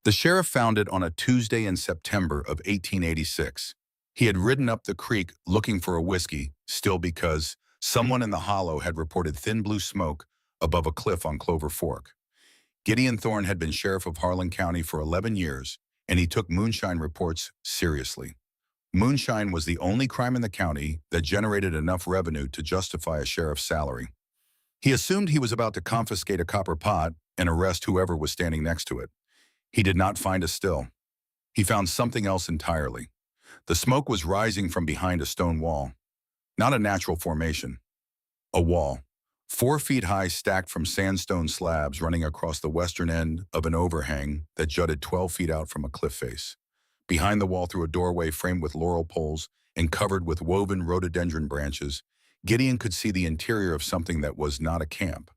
The sheriff found it on a Tuesday in September of 1886. He had ridden up the creek looking for a whiskey, still because someone in the hollow had reported thin blue smoke above a cliff on Clover Fork. Gideon Thorne had been sheriff of Harlan County for 11 years, and he took moonshine reports seriously. Moonshine was the only crime in the county that generated enough revenue to justify a sheriff's salary. He assumed he was about to confiscate a copper pot and arrest whoever was standing next to it. He did not find a still. He found something else entirely. The smoke was rising from behind a stone wall. Not a natural formation. A wall. 4 feet high, stacked from sandstone slabs running across the western end of an overhang that jutted 12 feet out from a cliff face. Behind the wall, through a doorway framed with laurel poles and covered with woven rhododendron branches, Gideon could see the interior of something that was not a camp.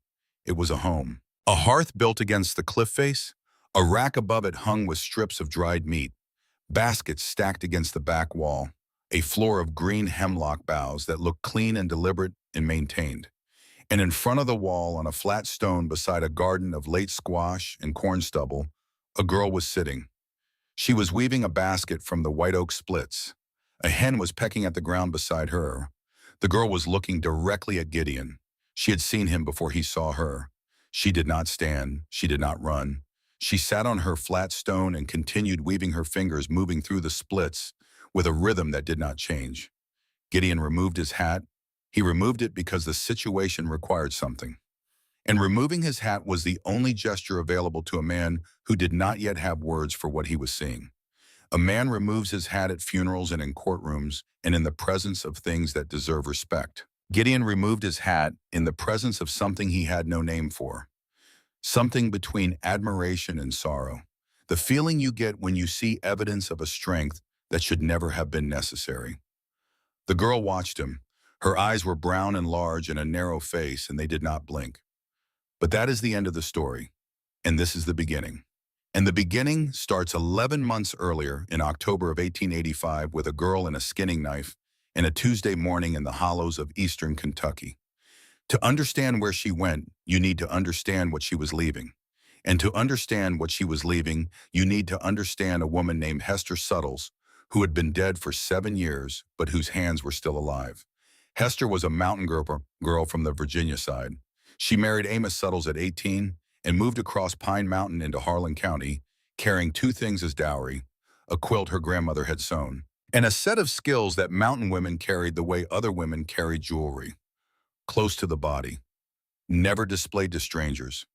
It was a home. A hearth built against the cliff face. A rack above it hung with strips of dried meat. Baskets stacked against the back wall. A floor of green hemlock boughs that looked clean and deliberate and maintained. And in front of the wall, on a flat stone beside a garden of late squash and corn stubble, a girl was sitting. She was weaving a basket from the white oak splits. A hen was pecking at the ground beside her. The girl was looking directly at Gideon. She had seen him before he saw her. She did not stand. She did not run. She sat on her flat stone and continued weaving, her fingers moving through the splits with a rhythm that did not change. Gideon removed his hat. He removed it because the situation required something. And removing his hat was the only gesture available to a man who did not yet have words for what he was seeing. A man removes his hat at funerals and in courtrooms and in the presence of things that deserve respect. Gideon removed his hat in the presence of something he had no name for. Something between admiration and sorrow. The feeling you get when you see evidence of a strength that should never have been necessary. The girl watched him. Her eyes were brown and large in a narrow face, and they did not blink. But that is the end of the story, and this is the beginning. And the beginning starts 11 months earlier, in October of 1885, with a girl and a skinning knife, and a Tuesday morning in the hollows of eastern Kentucky. To understand where she went, you need to understand what she was leaving. And to understand what she was leaving, you need to understand a woman named Hester Suttles, who had been dead for 7 years, but whose hands were still alive. Hester was a mountain girl from the Virginia side. She married Amos Suttles at 18 and moved across Pine Mountain into Harlan County, carrying 2 things as dowry: a quilt her grandmother had sewn, and a set of skills that mountain women carried the way other women carried jewelry. Close to the body. Never displayed to strangers.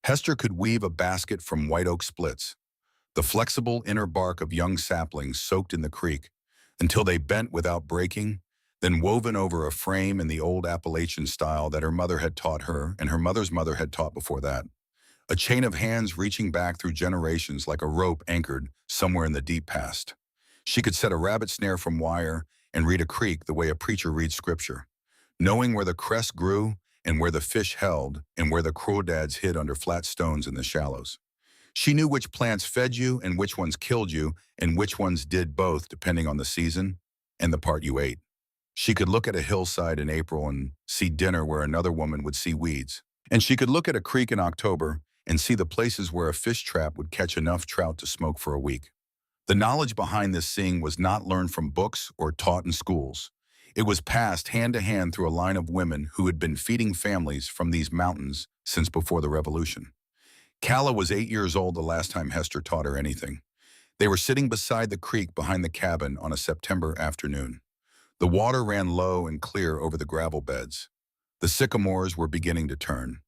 Hester could weave a basket from white oak splits, the flexible inner bark of young saplings soaked in the creek, until they bent without breaking, then woven over a frame in the old Appalachian style that her mother had taught her and her mother's mother had taught before that. A chain of hands reaching back through generations like a rope anchored somewhere in the deep past. She could set a rabbit snare from wire and read a creek the way a preacher reads scripture, knowing where the cress grew and where the fish held and where the crawdads hid under flat stones in the shallows. She knew which plants fed you and which ones killed you and which ones did both, depending on the season and the part you ate. She could look at a hillside in April and see dinner where another woman would see weeds. And she could look at a creek in October and see the places where a fish trap would catch enough trout to smoke for a week. The knowledge behind this seeing was not learned from books or taught in schools. It was passed hand to hand through a line of women who had been feeding families from these mountains since before the Revolution. Calla was 8 years old the last time Hester taught her anything. They were sitting beside the creek behind the cabin on a September afternoon. The water ran low and clear over the gravel beds. The sycamores were beginning to turn.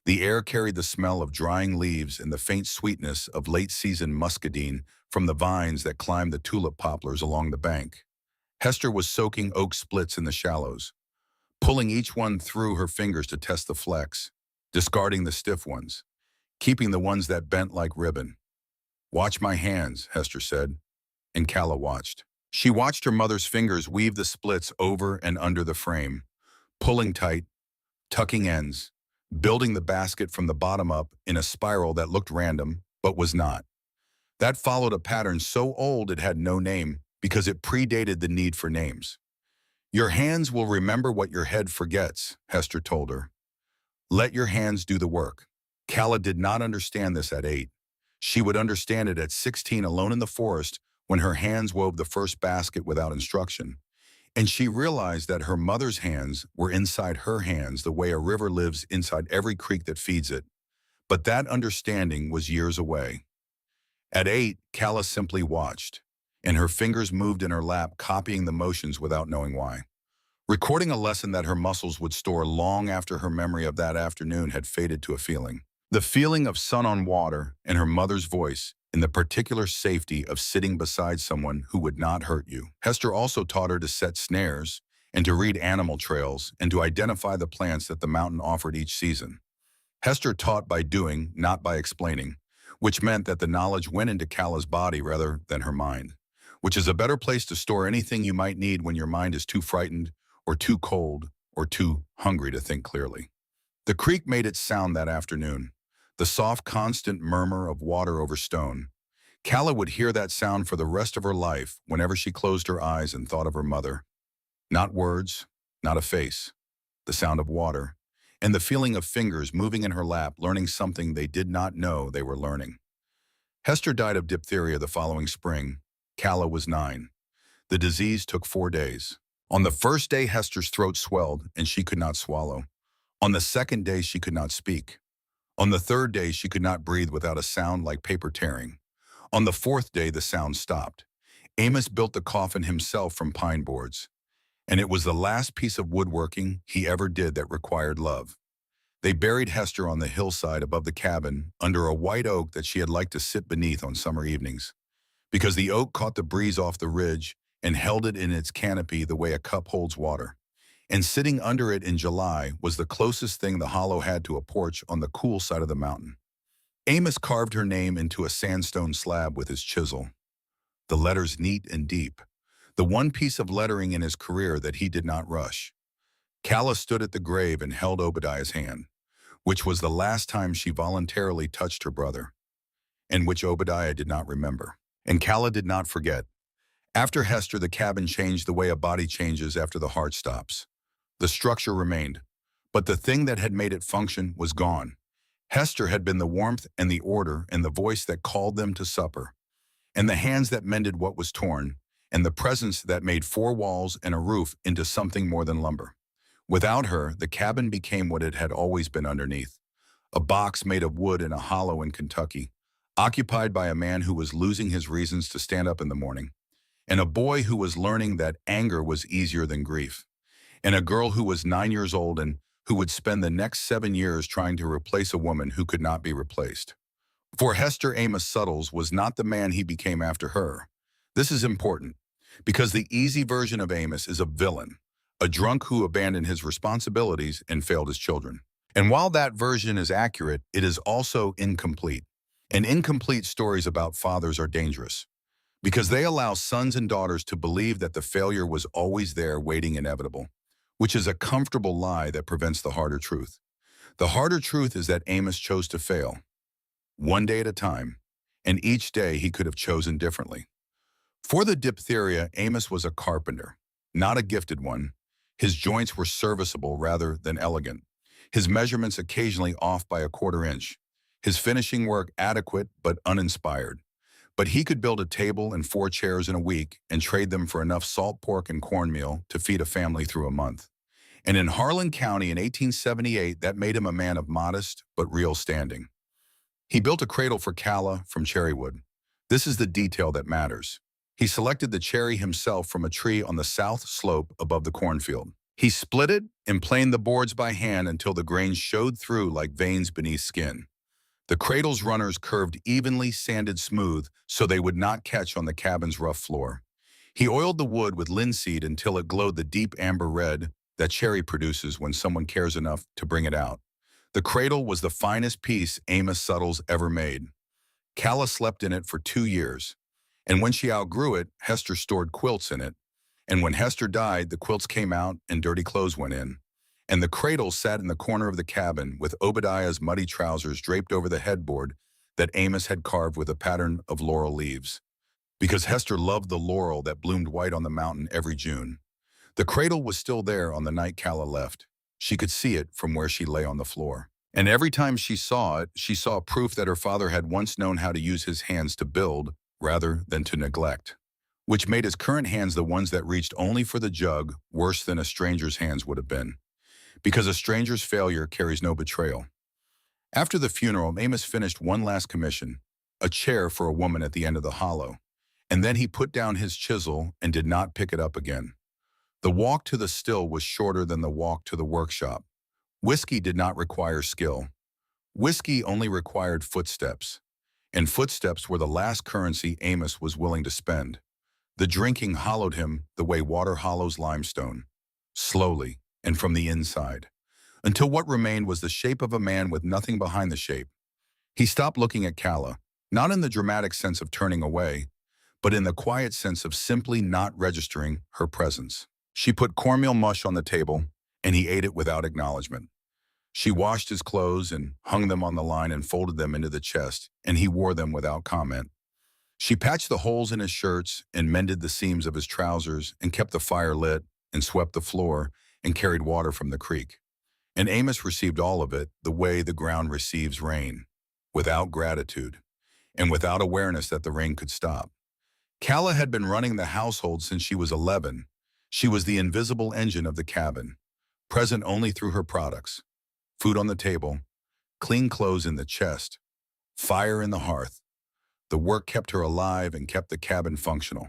The air carried the smell of drying leaves and the faint sweetness of late-season muscadine from the vines that climbed the tulip poplars along the bank. Hester was soaking oak splits in the shallows, pulling each one through her fingers to test the flex, discarding the stiff ones, keeping the ones that bent like ribbon. "Watch my hands," Hester said, and Calla watched. She watched her mother's fingers weave the splits over and under the frame, pulling tight, tucking ends, building the basket from the bottom up in a spiral that looked random, but was not. That followed a pattern so old it had no name because it predated the need for names. "Your hands will remember what your head forgets," Hester told her. "Let your hands do the work." Calla did not understand this at 8. She would understand it at 16 alone in the forest when her hands wove the first basket without instruction. And she realized that her mother's hands were inside her hands the way a river lives inside every creek that feeds it. But that understanding was years away. At 8, Calla simply watched, and her fingers moved in her lap, copying the motions without knowing why. Recording a lesson that her muscles would store long after her memory of that afternoon had faded to a feeling. The feeling of sun on water and her mother's voice, in the particular safety of sitting beside someone who would not hurt you. Hester also taught her to set snares and to read animal trails and to identify the plants that the mountain offered each season. Hester taught by doing, not by explaining, which meant that the knowledge went into Calla's body rather than her mind, which is a better place to store anything you might need when your mind is too frightened or too cold or too hungry to think clearly. The creek made its sound that afternoon, the soft, constant murmur of water over stone. Calla would hear that sound for the rest of her life whenever she closed her eyes and thought of her mother. Not words, not a face, the sound of water, and the feeling of fingers moving in her lap, learning something they did not know they were learning. Hester died of diphtheria the following spring. Calla was 9. The disease took 4 days. On the first day, Hester's throat swelled and she could not swallow. On the second day, she could not speak. On the third day, she could not breathe without a sound like paper tearing. On the fourth day, the sound stopped. Amos built the coffin himself from pine boards, and it was the last piece of woodworking he ever did that required love. They buried Hester on the hillside above the cabin under a white oak that she had liked to sit beneath on summer evenings, because the oak caught the breeze off the ridge and held it in its canopy the way a cup holds water. And sitting under it in July was the closest thing the hollow had to a porch on the cool side of the mountain. Amos carved her name into a sandstone slab with his chisel, the letters neat and deep, the one piece of lettering in his career that he did not rush. Calla stood at the grave and held Obadiah's hand, which was the last time she voluntarily touched her brother, and which Obadiah did not remember. And Calla did not forget. After Hester, the cabin changed the way a body changes after the heart stops. The structure remained, but the thing that had made it function was gone. Hester had been the warmth and the order and the voice that called them to supper, and the hands that mended what was torn, and the presence that made 4 walls and a roof into something more than lumber. Without her, the cabin became what it had always been underneath, a box made of wood in a hollow in Kentucky, occupied by a man who was losing his reasons to stand up in the morning, and a boy who was learning that anger was easier than grief, and a girl who was 9 years old and who would spend the next 7 years trying to replace a woman who could not be replaced. For Hester, Amos Suttles was not the man he became after her. This is important, because the easy version of Amos is a villain, a drunk who abandoned his responsibilities and failed his children. And while that version is accurate, it is also incomplete. And incomplete stories about fathers are dangerous, because they allow sons and daughters to believe that the failure was always there waiting inevitable, which is a comfortable lie that prevents the harder truth. The harder truth is that Amos chose to fail, one day at a time, and each day he could have chosen differently. For the diphtheria, Amos was a carpenter, not a gifted one. His joints were serviceable rather than elegant, his measurements occasionally off by a quarter inch, his finishing work adequate but uninspired. But he could build a table and 4 chairs in a week and trade them for enough salt pork and cornmeal to feed a family through a month. And in Harlan County in 1878, that made him a man of modest but real standing. He built a cradle for Calla from cherry wood. This is the detail that matters. He selected the cherry himself from a tree on the south slope above the cornfield. He split it and planed the boards by hand until the grain showed through like veins beneath skin. The cradle's runners curved evenly, sanded smooth, so they would not catch on the cabin's rough floor. He oiled the wood with linseed until it glowed the deep amber red that cherry produces when someone cares enough to bring it out. The cradle was the finest piece Amos Suttles ever made. Calla slept in it for 2 years, and when she outgrew it, Hester stored quilts in it. And when Hester died, the quilts came out and dirty clothes went in. And the cradle sat in the corner of the cabin with Obadiah's muddy trousers draped over the headboard that Amos had carved with a pattern of laurel leaves, because Hester loved the laurel that bloomed white on the mountain every June. The cradle was still there on the night Calla left. She could see it from where she lay on the floor. And every time she saw it, she saw proof that her father had once known how to use his hands to build rather than to neglect, which made his current hands, the ones that reached only for the jug, worse than a stranger's hands would have been, because a stranger's failure carries no betrayal. After the funeral, Amos finished one last commission, a chair for a woman at the end of the hollow, and then he put down his chisel and did not pick it up again. The walk to the still was shorter than the walk to the workshop. Whiskey did not require skill. Whiskey only required footsteps, and footsteps were the last currency Amos was willing to spend. The drinking hollowed him the way water hollows limestone, slowly and from the inside, until what remained was the shape of a man with nothing behind the shape. He stopped looking at Calla, not in the dramatic sense of turning away, but in the quiet sense of simply not registering her presence. She put cornmeal mush on the table, and he ate it without acknowledgement. She washed his clothes and hung them on the line and folded them into the chest, and he wore them without comment. She patched the holes in his shirts and mended the seams of his trousers and kept the fire lit and swept the floor and carried water from the creek. And Amos received all of it the way the ground receives rain, without gratitude and without awareness that the rain could stop. Calla had been running the household since she was 11. She was the invisible engine of the cabin, present only through her products: food on the table, clean clothes in the chest, fire in the hearth. The work kept her alive and kept the cabin functional.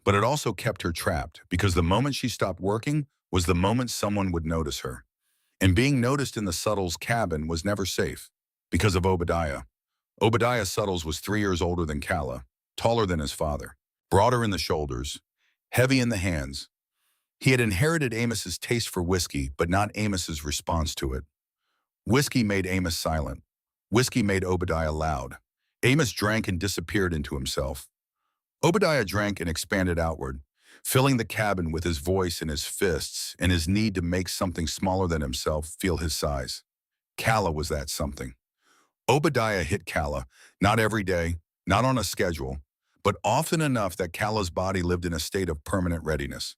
But it also kept her trapped, because the moment she stopped working was the moment someone would notice her. And being noticed in the Suttles' cabin was never safe, because of Obadiah. Obadiah Suttles was 3 years older than Calla, taller than his father, broader in the shoulders, heavy in the hands. He had inherited Amos's taste for whiskey, but not Amos's response to it. Whiskey made Amos silent. Whiskey made Obadiah loud. Amos drank and disappeared into himself. Obadiah drank and expanded outward, filling the cabin with his voice and his fists and his need to make something smaller than himself feel his size. Calla was that something. Obadiah hit Calla, not every day, not on a schedule, but often enough that Calla's body lived in a state of permanent readiness.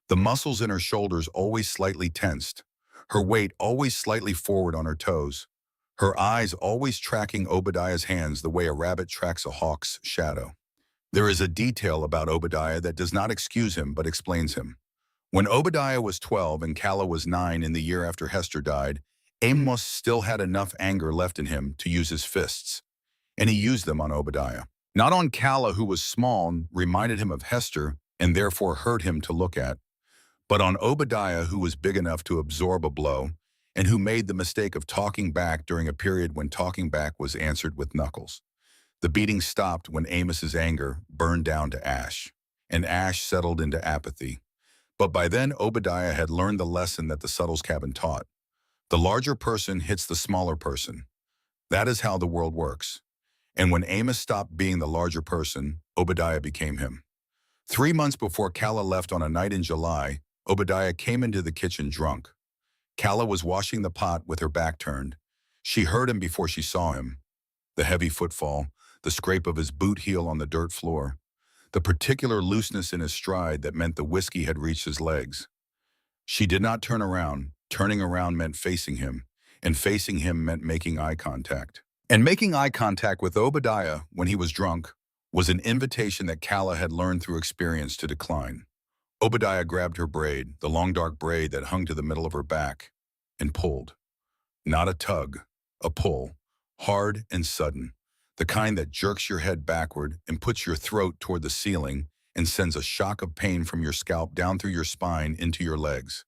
The muscles in her shoulders always slightly tensed, her weight always slightly forward on her toes, her eyes always tracking Obadiah's hands the way a rabbit tracks a hawk's shadow. There is a detail about Obadiah that does not excuse him but explains him. When Obadiah was 12 and Calla was 9 in the year after Hester died, Amos still had enough anger left in him to use his fists, and he used them on Obadiah. Not on Calla, who was small and reminded him of Hester and therefore hurt him to look at, but on Obadiah, who was big enough to absorb a blow and who made the mistake of talking back during a period when talking back was answered with knuckles. The beating stopped when Amos's anger burned down to ash, and ash settled into apathy. But by then, Obadiah had learned the lesson that the Suttles' cabin taught. The larger person hits the smaller person. That is how the world works. And when Amos stopped being the larger person, Obadiah became him. 3 months before Calla left on a night in July, Obadiah came into the kitchen drunk. Calla was washing the pot with her back turned. She heard him before she saw him. The heavy footfall, the scrape of his boot heel on the dirt floor, the particular looseness in his stride that meant the whiskey had reached his legs. She did not turn around. Turning around meant facing him, and facing him meant making eye contact. And making eye contact with Obadiah when he was drunk was an invitation that Calla had learned through experience to decline. Obadiah grabbed her braid, the long dark braid that hung to the middle of her back, and pulled. Not a tug, a pull, hard and sudden, the kind that jerks your head backward and puts your throat toward the ceiling and sends a shock of pain from your scalp down through your spine into your legs.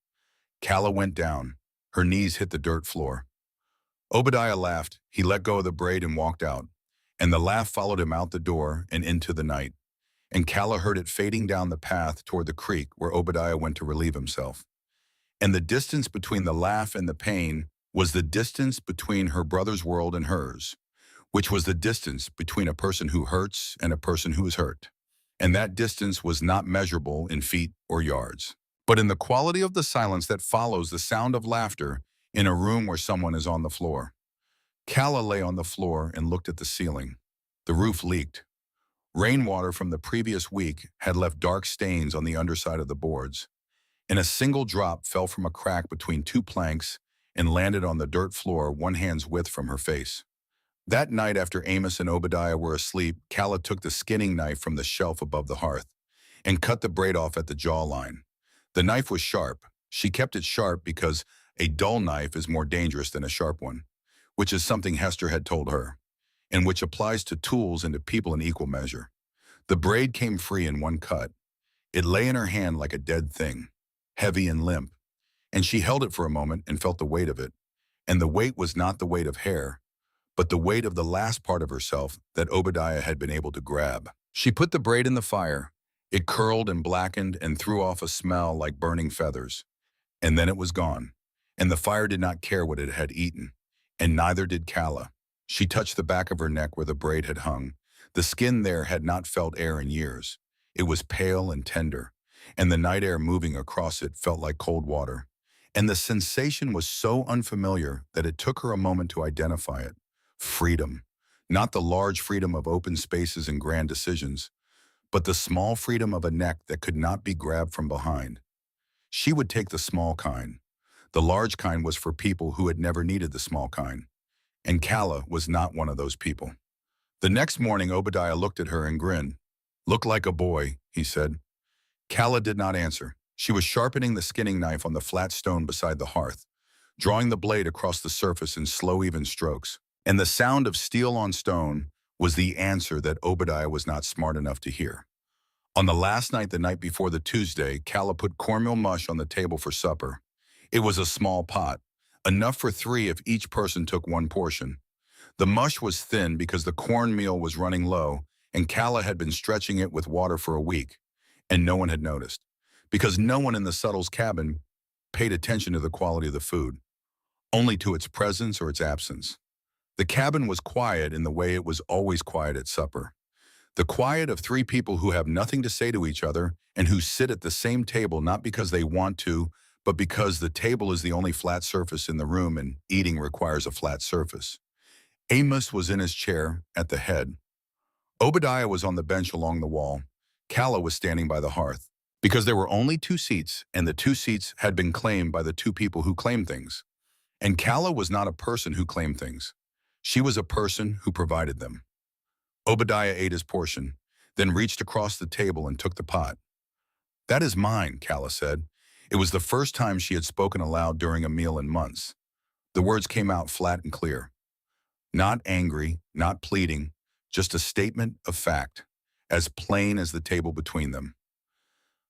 Calla went down. Her knees hit the dirt floor. Obadiah laughed. He let go of the braid and walked out, and the laugh followed him out the door and into the night. And Calla heard it fading down the path toward the creek where Obadiah went to relieve himself. And the distance between the laugh and the pain was the distance between her brother's world and hers, which was the distance between a person who hurts and a person who is hurt. And that distance was not measurable in feet or yards, but in the quality of the silence that follows the sound of laughter in a room where someone is on the floor. Calla lay on the floor and looked at the ceiling. The roof leaked. Rainwater from the previous week had left dark stains on the underside of the boards, and a single drop fell from a crack between two planks and landed on the dirt floor 1 hand's width from her face. That night after Amos and Obadiah were asleep, Calla took the skinning knife from the shelf above the hearth and cut the braid off at the jawline. The knife was sharp. She kept it sharp because a dull knife is more dangerous than a sharp one, which is something Hester had told her, and which applies to tools and to people in equal measure. The braid came free in one cut. It lay in her hand like a dead thing, heavy and limp, and she held it for a moment and felt the weight of it. And the weight was not the weight of hair, but the weight of the last part of herself that Obadiah had been able to grab. She put the braid in the fire. It curled and blackened and threw off a smell like burning feathers. And then it was gone. And the fire did not care what it had eaten, and neither did Calla. She touched the back of her neck where the braid had hung. The skin there had not felt air in years. It was pale and tender, and the night air moving across it felt like cold water. And the sensation was so unfamiliar that it took her a moment to identify it. Freedom. Not the large freedom of open spaces and grand decisions, but the small freedom of a neck that could not be grabbed from behind. She would take the small kind. The large kind was for people who had never needed the small kind. And Calla was not one of those people. The next morning, Obadiah looked at her and grinned. "Look like a boy," he said. Calla did not answer. She was sharpening the skinning knife on the flat stone beside the hearth, drawing the blade across the surface in slow, even strokes. And the sound of steel on stone was the answer that Obadiah was not smart enough to hear. On the last night, the night before the Tuesday, Calla put cornmeal mush on the table for supper. It was a small pot, enough for 3 if each person took 1 portion. The mush was thin because the cornmeal was running low, and Calla had been stretching it with water for a week, and no one had noticed, because no one in the Suttles' cabin paid attention to the quality of the food, only to its presence or its absence. The cabin was quiet in the way it was always quiet at supper. The quiet of 3 people who have nothing to say to each other and who sit at the same table not because they want to, but because the table is the only flat surface in the room and eating requires a flat surface. Amos was in his chair at the head. Obadiah was on the bench along the wall. Calla was standing by the hearth. Because there were only 2 seats, and the 2 seats had been claimed by the 2 people who claimed things. And Calla was not a person who claimed things. She was a person who provided them. Obadiah ate his portion, then reached across the table and took the pot. "That is mine," Calla said. It was the first time she had spoken aloud during a meal in months. The words came out flat and clear. Not angry, not pleading, just a statement of fact, as plain as the table between them.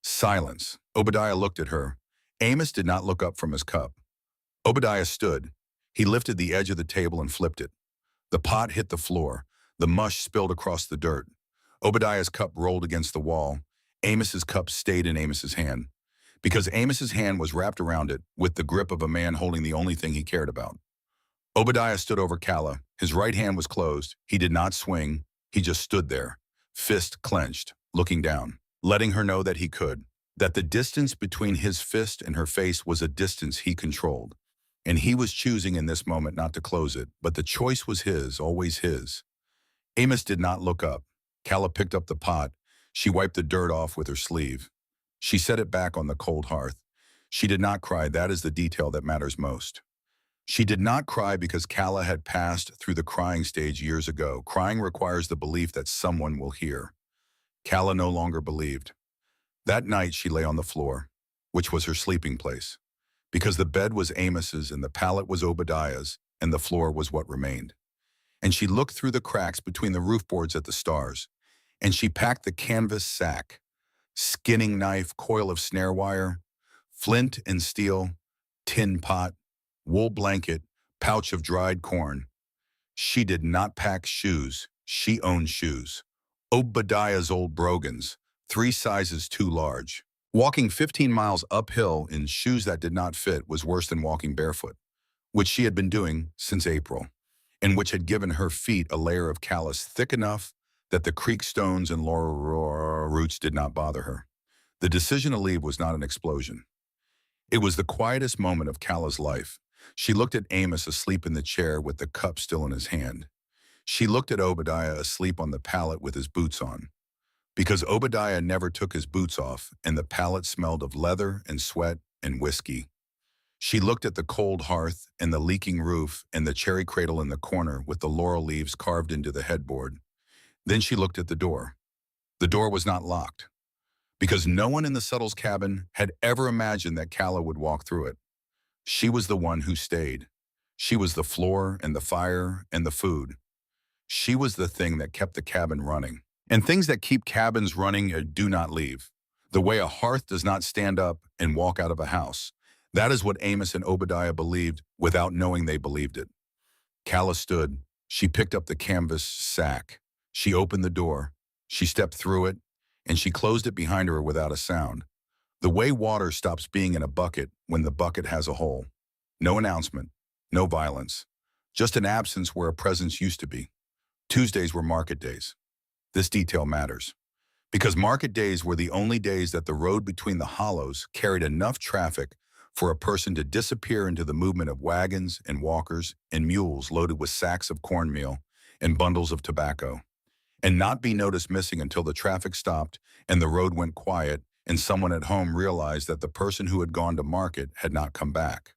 Silence. Obadiah looked at her. Amos did not look up from his cup. Obadiah stood. He lifted the edge of the table and flipped it. The pot hit the floor. The mush spilled across the dirt. Obadiah's cup rolled against the wall. Amos's cup stayed in Amos's hand, because Amos's hand was wrapped around it with the grip of a man holding the only thing he cared about. Obadiah stood over Calla. His right hand was closed. He did not swing. He just stood there, fist clenched, looking down, letting her know that he could, that the distance between his fist and her face was a distance he controlled. And he was choosing in this moment not to close it, but the choice was his, always his. Amos did not look up. Calla picked up the pot. She wiped the dirt off with her sleeve. She set it back on the cold hearth. She did not cry. That is the detail that matters most. She did not cry because Calla had passed through the crying stage years ago. Crying requires the belief that someone will hear. Calla no longer believed. That night she lay on the floor, which was her sleeping place, because the bed was Amos's and the pallet was Obadiah's, and the floor was what remained. And she looked through the cracks between the roof boards at the stars, and she packed the canvas sack, skinning knife, coil of snare wire, flint and steel, tin pot, wool blanket, pouch of dried corn. She did not pack shoes. She owned shoes. Obadiah's old brogans, 3 sizes too large. Walking 15 miles uphill in shoes that did not fit was worse than walking barefoot, which she had been doing since April, and which had given her feet a layer of callus thick enough that the creek stones and laurel roots did not bother her. The decision to leave was not an explosion. It was the quietest moment of Calla's life. She looked at Amos asleep in the chair with the cup still in his hand. She looked at Obadiah asleep on the pallet with his boots on, because Obadiah never took his boots off and the pallet smelled of leather and sweat and whiskey. She looked at the cold hearth and the leaking roof and the cherry cradle in the corner with the laurel leaves carved into the headboard. Then she looked at the door. The door was not locked, because no one in the Suttles cabin had ever imagined that Calla would walk through it. She was the one who stayed. She was the floor and the fire and the food. She was the thing that kept the cabin running. And things that keep cabins running do not leave. The way a hearth does not stand up and walk out of a house. That is what Amos and Obadiah believed without knowing they believed it. Calla stood. She picked up the canvas sack. She opened the door. She stepped through it, and she closed it behind her without a sound. The way water stops being in a bucket when the bucket has a hole. No announcement, no violence, just an absence where a presence used to be. Tuesdays were market days. This detail matters, because market days were the only days that the road between the hollows carried enough traffic for a person to disappear into the movement of wagons and walkers and mules loaded with sacks of cornmeal and bundles of tobacco, and not be noticed missing until the traffic stopped and the road went quiet and someone at home realized that the person who had gone to market had not come back.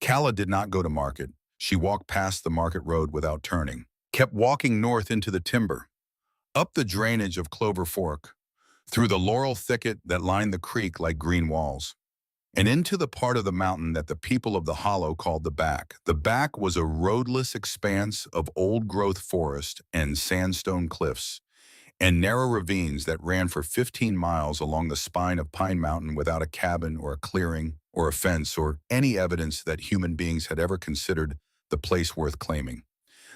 Calla did not go to market. She walked past the market road without turning, kept walking north into the timber, up the drainage of Clover Fork, through the laurel thicket that lined the creek like green walls, and into the part of the mountain that the people of the hollow called the back. The back was a roadless expanse of old-growth forest and sandstone cliffs, and narrow ravines that ran for 15 miles along the spine of Pine Mountain without a cabin or a clearing or a fence or any evidence that human beings had ever considered the place worth claiming.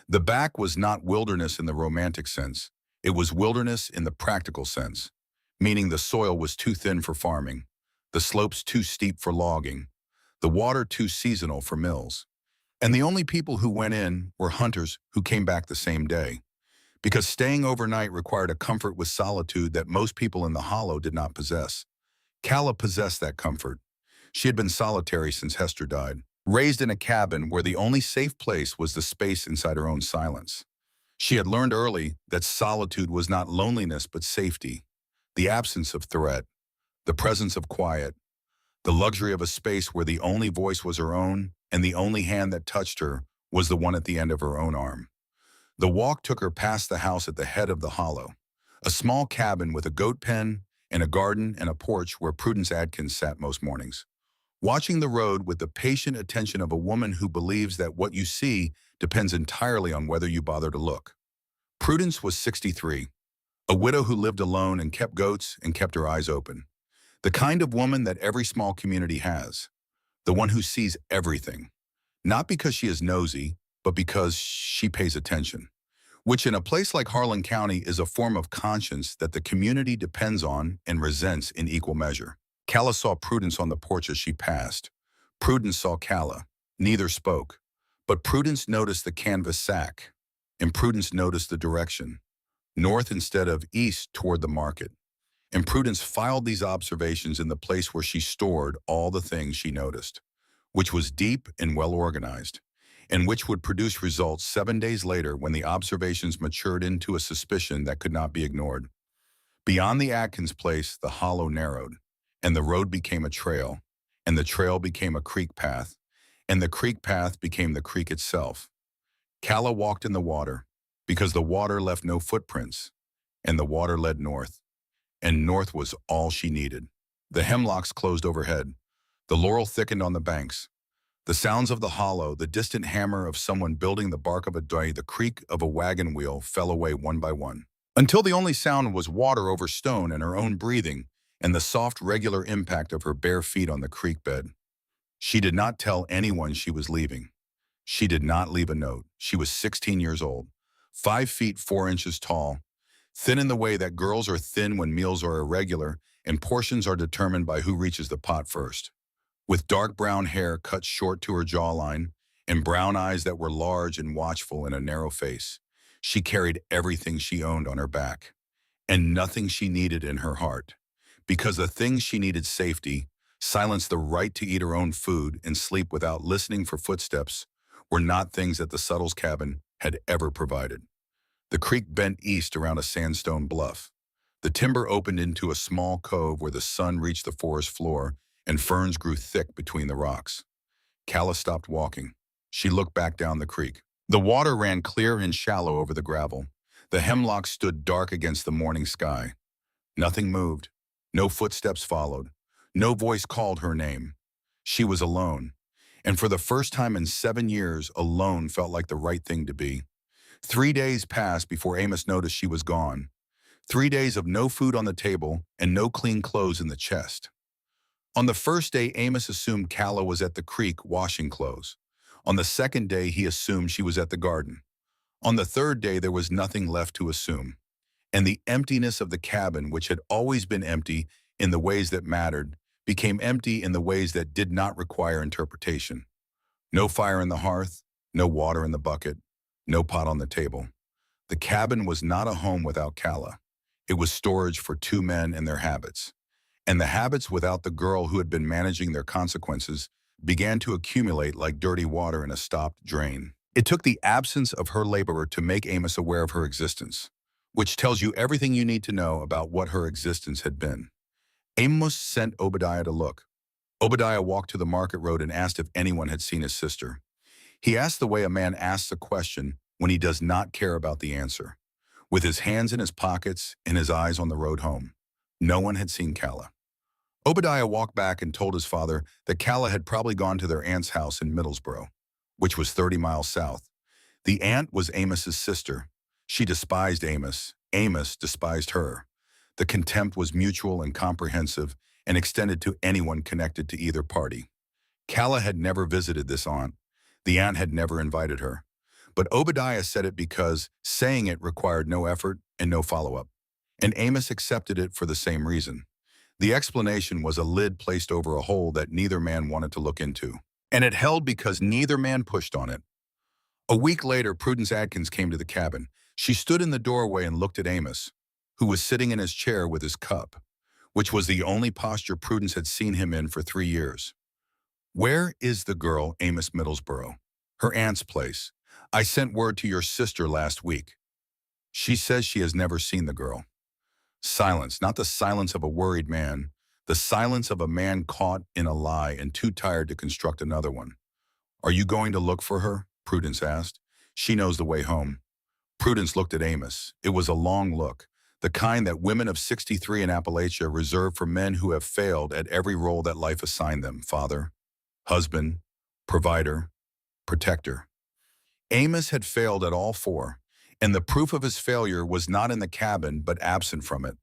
The back was not wilderness in the romantic sense. It was wilderness in the practical sense, meaning the soil was too thin for farming, the slopes too steep for logging, the water too seasonal for mills. And the only people who went in were hunters who came back the same day, because staying overnight required a comfort with solitude that most people in the hollow did not possess. Calla possessed that comfort. She had been solitary since Hester died, raised in a cabin where the only safe place was the space inside her own silence. She had learned early that solitude was not loneliness but safety, the absence of threat, the presence of quiet, the luxury of a space where the only voice was her own and the only hand that touched her was the one at the end of her own arm. The walk took her past the house at the head of the hollow, a small cabin with a goat pen and a garden and a porch where Prudence Adkins sat most mornings, watching the road with the patient attention of a woman who believes that what you see depends entirely on whether you bother to look. Prudence was 63, a widow who lived alone and kept goats and kept her eyes open. The kind of woman that every small community has, the one who sees everything, not because she is nosy, but because she pays attention, which in a place like Harlan County is a form of conscience that the community depends on and resents in equal measure. Calla saw Prudence on the porch as she passed. Prudence saw Calla. Neither spoke, but Prudence noticed the canvas sack, and Prudence noticed the direction, north instead of east toward the market. And Prudence filed these observations in the place where she stored all the things she noticed, which was deep and well organized, and which would produce results 7 days later when the observations matured into a suspicion that could not be ignored. Beyond the Atkins place, the hollow narrowed, and the road became a trail, and the trail became a creek path, and the creek path became the creek itself. Calla walked in the water, because the water left no footprints, and the water led north, and north was all she needed. The hemlocks closed overhead. The laurel thickened on the banks. The sounds of the hollow, the distant hammer of someone building the bark of a dory, the creak of a wagon wheel fell away one by one, until the only sound was water over stone and her own breathing and the soft, regular impact of her bare feet on the creek bed. She did not tell anyone she was leaving. She did not leave a note. She was 16 years old, 5 feet 4 inches tall, thin in the way that girls are thin when meals are irregular and portions are determined by who reaches the pot first. With dark brown hair cut short to her jawline and brown eyes that were large and watchful in a narrow face, she carried everything she owned on her back and nothing she needed in her heart, because the things she needed, safety, silence, the right to eat her own food and sleep without listening for footsteps, were not things that the Suttles cabin had ever provided. The creek bent east around a sandstone bluff. The timber opened into a small cove where the sun reached the forest floor and ferns grew thick between the rocks. Calla stopped walking. She looked back down the creek. The water ran clear and shallow over the gravel. The hemlock stood dark against the morning sky. Nothing moved. No footsteps followed. No voice called her name. She was alone. And for the first time in 7 years, alone felt like the right thing to be. 3 days passed before Amos noticed she was gone. 3 days of no food on the table and no clean clothes in the chest. On the first day, Amos assumed Calla was at the creek washing clothes. On the second day, he assumed she was at the garden. On the third day, there was nothing left to assume. And the emptiness of the cabin, which had always been empty in the ways that mattered, became empty in the ways that did not require interpretation. No fire in the hearth, no water in the bucket, no pot on the table. The cabin was not a home without Calla. It was storage for two men and their habits. And the habits without the girl who had been managing their consequences began to accumulate like dirty water in a stopped drain. It took the absence of her laborer to make Amos aware of her existence, which tells you everything you need to know about what her existence had been. Amos sent Obadiah to look. Obadiah walked to the market road and asked if anyone had seen his sister. He asked the way a man asks a question when he does not care about the answer, with his hands in his pockets and his eyes on the road home. No one had seen Calla. Obadiah walked back and told his father that Calla had probably gone to their aunt's house in Middlesbrough, which was 30 miles south. The aunt was Amos's sister. She despised Amos. Amos despised her. The contempt was mutual and comprehensive and extended to anyone connected to either party. Calla had never visited this aunt. The aunt had never invited her. But Obadiah said it because saying it required no effort and no follow-up. And Amos accepted it for the same reason. The explanation was a lid placed over a hole that neither man wanted to look into. And it held because neither man pushed on it. A week later, Prudence Adkins came to the cabin. She stood in the doorway and looked at Amos, who was sitting in his chair with his cup, which was the only posture Prudence had seen him in for 3 years. "Where is the girl, Amos Middlesbrough?" "Her aunt's place. I sent word to your sister last week. She says she has never seen the girl." Silence, not the silence of a worried man, the silence of a man caught in a lie and too tired to construct another one. "Are you going to look for her?" Prudence asked. "She knows the way home." Prudence looked at Amos. It was a long look, the kind that women of 63 in Appalachia reserve for men who have failed at every role that life assigned them: father, husband, provider, protector. Amos had failed at all four, and the proof of his failure was not in the cabin but absent from it.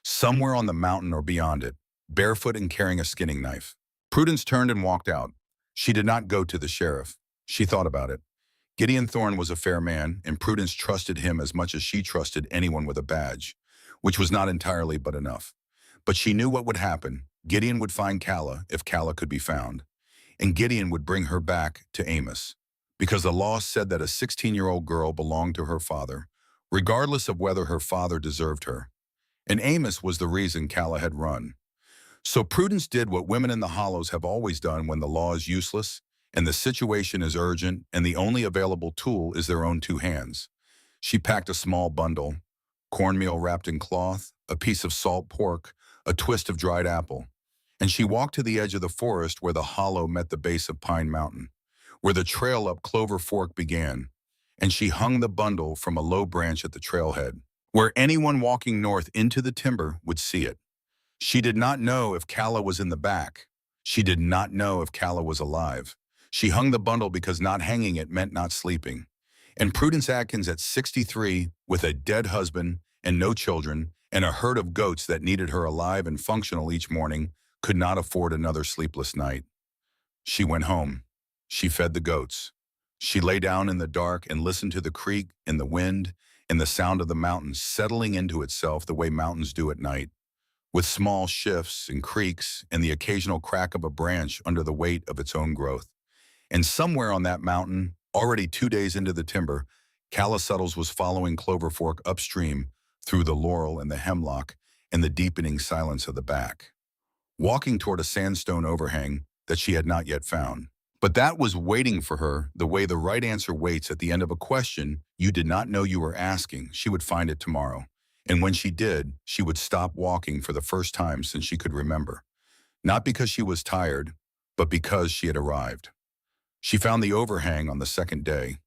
Somewhere on the mountain or beyond it, barefoot and carrying a skinning knife. Prudence turned and walked out. She did not go to the sheriff. She thought about it. Gideon Thorne was a fair man, and Prudence trusted him as much as she trusted anyone with a badge, which was not entirely but enough. But she knew what would happen. Gideon would find Calla if Calla could be found, and Gideon would bring her back to Amos, because the law said that a 16-year-old girl belonged to her father, regardless of whether her father deserved her. And Amos was the reason Calla had run. So Prudence did what women in the hollows have always done when the law is useless and the situation is urgent and the only available tool is their own two hands. She packed a small bundle: cornmeal wrapped in cloth, a piece of salt pork, a twist of dried apple. And she walked to the edge of the forest where the hollow met the base of Pine Mountain, where the trail up Clover Fork began, and she hung the bundle from a low branch at the trailhead, where anyone walking north into the timber would see it. She did not know if Calla was in the back. She did not know if Calla was alive. She hung the bundle because not hanging it meant not sleeping. And Prudence Adkins at 63, with a dead husband and no children, and a herd of goats that needed her alive and functional each morning, could not afford another sleepless night. She went home. She fed the goats. She lay down in the dark and listened to the creek and the wind and the sound of the mountains settling into itself the way mountains do at night, with small shifts and creaks and the occasional crack of a branch under the weight of its own growth. And somewhere on that mountain, already 2 days into the timber, Calla Suttles was following Clover Fork upstream through the laurel and the hemlock and the deepening silence of the back, walking toward a sandstone overhang that she had not yet found. But that was waiting for her the way the right answer waits at the end of a question you did not know you were asking. She would find it tomorrow. And when she did, she would stop walking for the first time since she could remember. Not because she was tired, but because she had arrived. She found the overhang on the second day.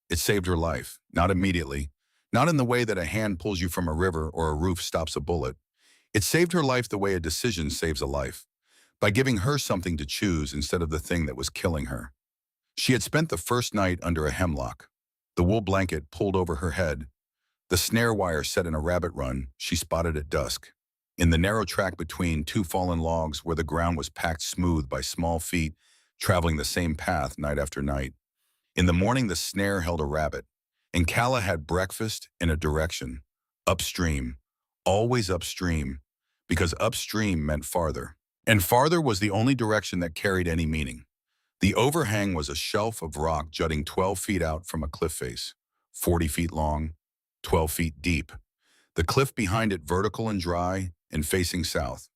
It saved her life, not immediately, not in the way that a hand pulls you from a river or a roof stops a bullet. It saved her life the way a decision saves a life, by giving her something to choose instead of the thing that was killing her. She had spent the first night under a hemlock, the wool blanket pulled over her head, the snare wire set in a rabbit run she spotted at dusk. In the narrow track between two fallen logs where the ground was packed smooth by small feet traveling the same path night after night. In the morning, the snare held a rabbit, and Kala had breakfast in a direction, upstream, always upstream, because upstream meant farther. And farther was the only direction that carried any meaning. The overhang was a shelf of rock jutting 12 feet out from a cliff face, 40 feet long, 12 feet deep. The cliff behind it vertical and dry and facing south,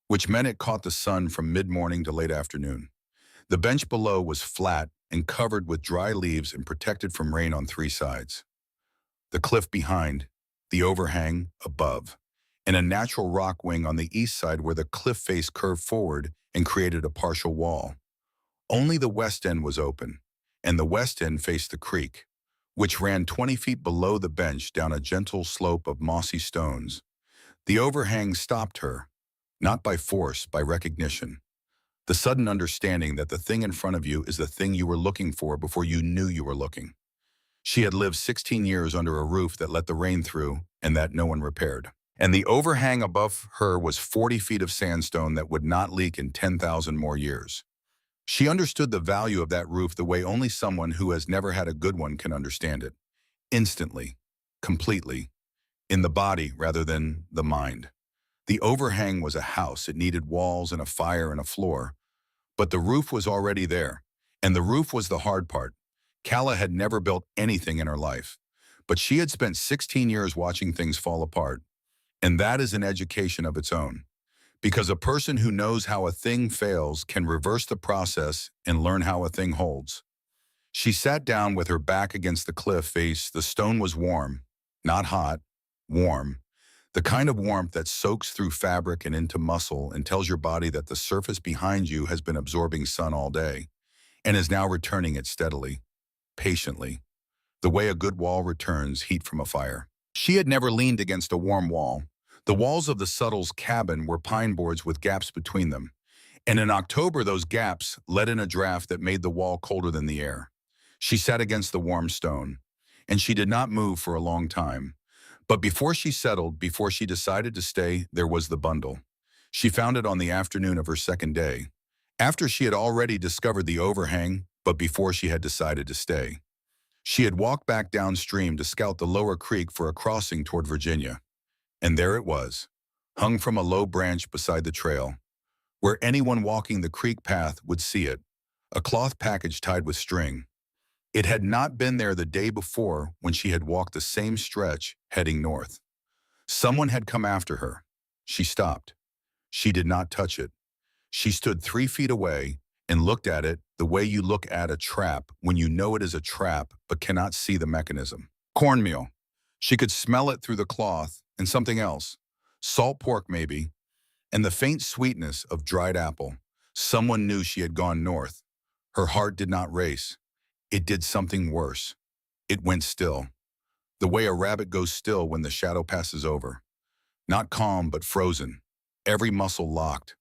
which meant it caught the sun from mid-morning to late afternoon. The bench below was flat and covered with dry leaves and protected from rain on three sides. The cliff behind, the overhang above, and a natural rock wing on the east side where the cliff face curved forward and created a partial wall. Only the west end was open, and the west end faced the creek, which ran 20 feet below the bench down a gentle slope of mossy stones. The overhang stopped her, not by force, by recognition. The sudden understanding that the thing in front of you is the thing you were looking for before you knew you were looking. She had lived 16 years under a roof that let the rain through and that no one repaired. And the overhang above her was 40 feet of sandstone that would not leak in 10,000 more years. She understood the value of that roof the way only someone who has never had a good one can understand it. Instantly, completely, in the body rather than the mind. The overhang was a house. It needed walls and a fire and a floor. But the roof was already there. And the roof was the hard part. Kala had never built anything in her life. But she had spent 16 years watching things fall apart. And that is an education of its own. Because a person who knows how a thing fails can reverse the process and learn how a thing holds. She sat down with her back against the cliff face. The stone was warm, not hot, warm. The kind of warmth that soaks through fabric and into muscle and tells your body that the surface behind you has been absorbing sun all day and is now returning it steadily, patiently, the way a good wall returns heat from a fire. She had never leaned against a warm wall. The walls of the Suttles' cabin were pine boards with gaps between them, and in October those gaps let in a draft that made the wall colder than the air. She sat against the warm stone, and she did not move for a long time. But before she settled, before she decided to stay, there was the bundle. She found it on the afternoon of her second day, after she had already discovered the overhang, but before she had decided to stay. She had walked back downstream to scout the lower creek for a crossing toward Virginia. And there it was, hung from a low branch beside the trail, where anyone walking the creek path would see it, a cloth package tied with string. It had not been there the day before when she had walked the same stretch heading north. Someone had come after her. She stopped. She did not touch it. She stood 3 feet away and looked at it the way you look at a trap when you know it is a trap but cannot see the mechanism. Cornmeal. She could smell it through the cloth and something else. Salt pork maybe, and the faint sweetness of dried apple. Someone knew she had gone north. Her heart did not race. It did something worse. It went still, the way a rabbit goes still when the shadow passes over. Not calm, but frozen. Every muscle locked.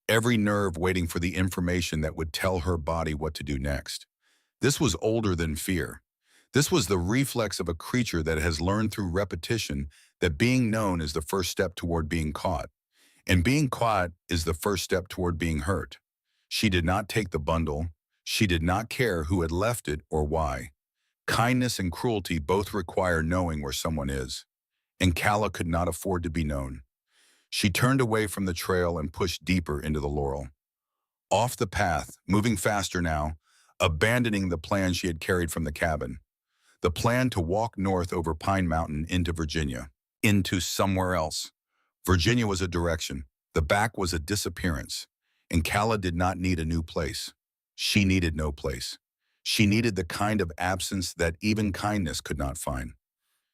Every nerve waiting for the information that would tell her body what to do next. This was older than fear. This was the reflex of a creature that has learned through repetition that being known is the first step toward being caught. And being caught is the first step toward being hurt. She did not take the bundle. She did not care who had left it or why. Kindness and cruelty both require knowing where someone is, and Kala could not afford to be known. She turned away from the trail and pushed deeper into the laurel. Off the path, moving faster now, abandoning the plan she had carried from the cabin. The plan to walk north over Pine Mountain into Virginia, into somewhere else. Virginia was a direction. The back was a disappearance, and Kala did not need a new place. She needed no place. She needed the kind of absence that even kindness could not find.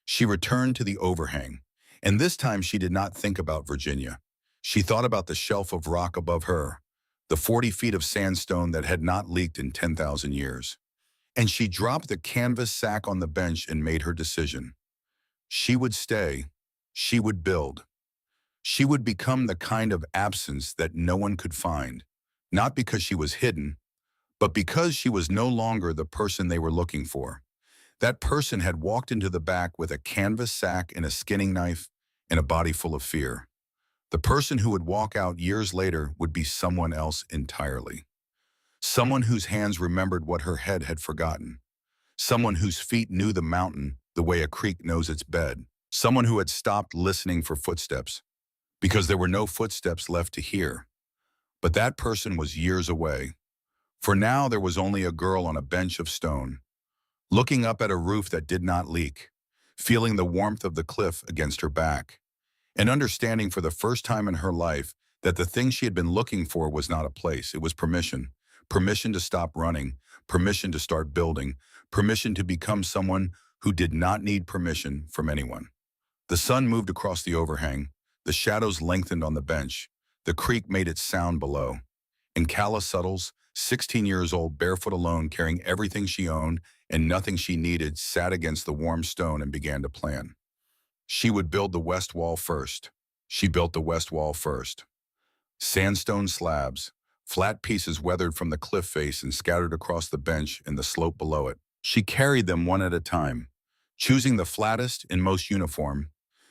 She returned to the overhang, and this time she did not think about Virginia. She thought about the shelf of rock above her, the 40 feet of sandstone that had not leaked in 10,000 years. And she dropped the canvas sack on the bench and made her decision. She would stay. She would build. She would become the kind of absence that no one could find, not because she was hidden, but because she was no longer the person they were looking for. That person had walked into the back with a canvas sack and a skinning knife and a body full of fear. The person who would walk out years later would be someone else entirely. Someone whose hands remembered what her head had forgotten. Someone whose feet knew the mountain the way a creek knows its bed. Someone who had stopped listening for footsteps because there were no footsteps left to hear. But that person was years away. For now there was only a girl on a bench of stone, looking up at a roof that did not leak, feeling the warmth of the cliff against her back, and understanding for the first time in her life that the thing she had been looking for was not a place, it was permission. Permission to stop running, permission to start building, permission to become someone who did not need permission from anyone. The sun moved across the overhang, the shadows lengthened on the bench, the creek made its sound below. And Calla Suttles, 16 years old, barefoot alone, carrying everything she owned and nothing she needed, sat against the warm stone and began to plan. She would build the west wall first. She built the west wall first. Sandstone slabs, flat pieces weathered from the cliff face and scattered across the bench and the slope below it. She carried them one at a time, choosing the flattest and most uniform,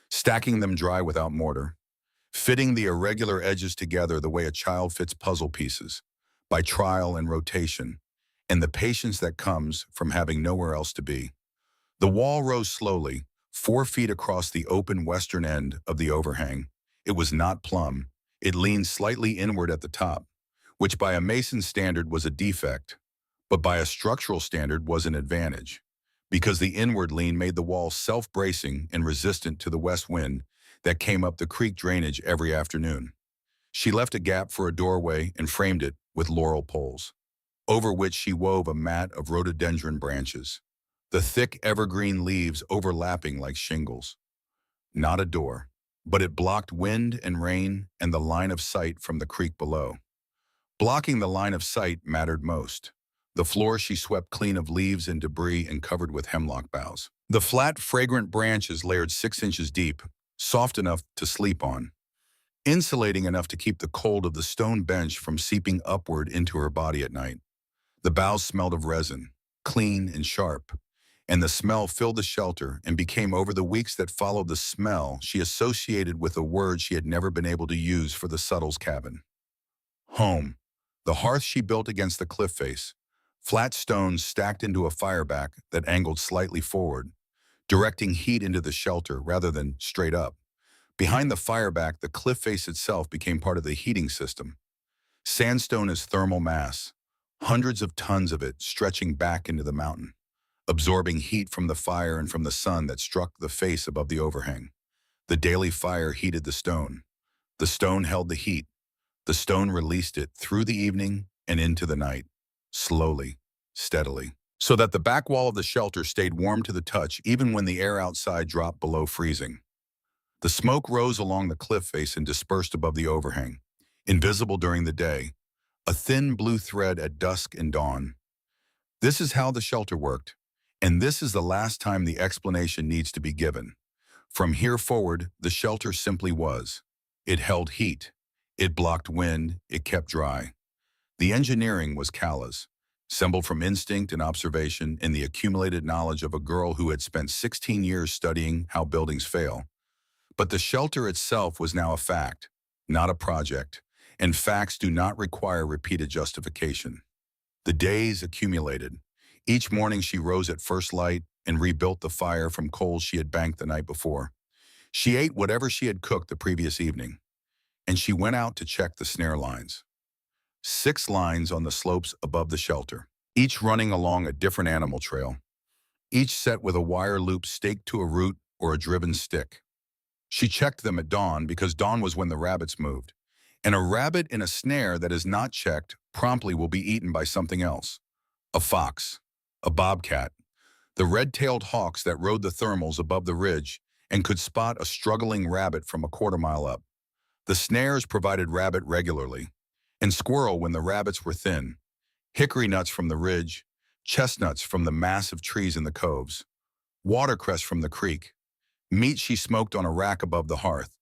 stacking them dry without mortar, fitting the irregular edges together the way a child fits puzzle pieces, by trial and rotation, and the patience that comes from having nowhere else to be. The wall rose slowly, 4 feet across the open western end of the overhang. It was not plumb. It leaned slightly inward at the top, which by a mason's standard was a defect, but by a structural standard was an advantage, because the inward lean made the wall self-bracing and resistant to the west wind that came up the creek drainage every afternoon. She left a gap for a doorway and framed it with laurel poles, over which she wove a mat of rhododendron branches, the thick evergreen leaves overlapping like shingles. Not a door, but it blocked wind and rain and the line of sight from the creek below. Blocking the line of sight mattered most. The floor she swept clean of leaves and debris and covered with hemlock boughs. The flat, fragrant branches layered 6 inches deep, soft enough to sleep on, insulating enough to keep the cold of the stone bench from seeping upward into her body at night. The boughs smelled of resin, clean and sharp, and the smell filled the shelter and became, over the weeks that followed the smell, she associated with a word she had never been able to use for the Suttles cabin. Home. The hearth she built against the cliff face, flat stones stacked into a fireback that angled slightly forward, directing heat into the shelter rather than straight up. Behind the fireback, the cliff face itself became part of the heating system. Sandstone is thermal mass, hundreds of tons of it stretching back into the mountain, absorbing heat from the fire and from the sun that struck the face above the overhang. The daily fire heated the stone. The stone held the heat. The stone released it through the evening and into the night, slowly, steadily, so that the back wall of the shelter stayed warm to the touch even when the air outside dropped below freezing. The smoke rose along the cliff face and dispersed above the overhang, invisible during the day, a thin blue thread at dusk and dawn. This is how the shelter worked, and this is the last time the explanation needs to be given. From here forward, the shelter simply was. It held heat. It blocked wind. It kept dry. The engineering was Calla's, assembled from instinct and observation and the accumulated knowledge of a girl who had spent 16 years studying how buildings fail. But the shelter itself was now a fact, not a project, and facts do not require repeated justification. The days accumulated. Each morning she rose at first light and rebuilt the fire from coals she had banked the night before. She ate whatever she had cooked the previous evening, and she went out to check the snare lines. 6 lines on the slopes above the shelter, each running along a different animal trail, each set with a wire loop staked to a root or a driven stick. She checked them at dawn because dawn was when the rabbits moved, and a rabbit in a snare that is not checked promptly will be eaten by something else. A fox, a bobcat, the red-tailed hawks that rode the thermals above the ridge and could spot a struggling rabbit from a quarter mile up. The snares provided rabbit regularly, and squirrel when the rabbits were thin, hickory nuts from the ridge, chestnuts from the massive trees in the coves, watercress from the creek, meat she smoked on a rack above the hearth.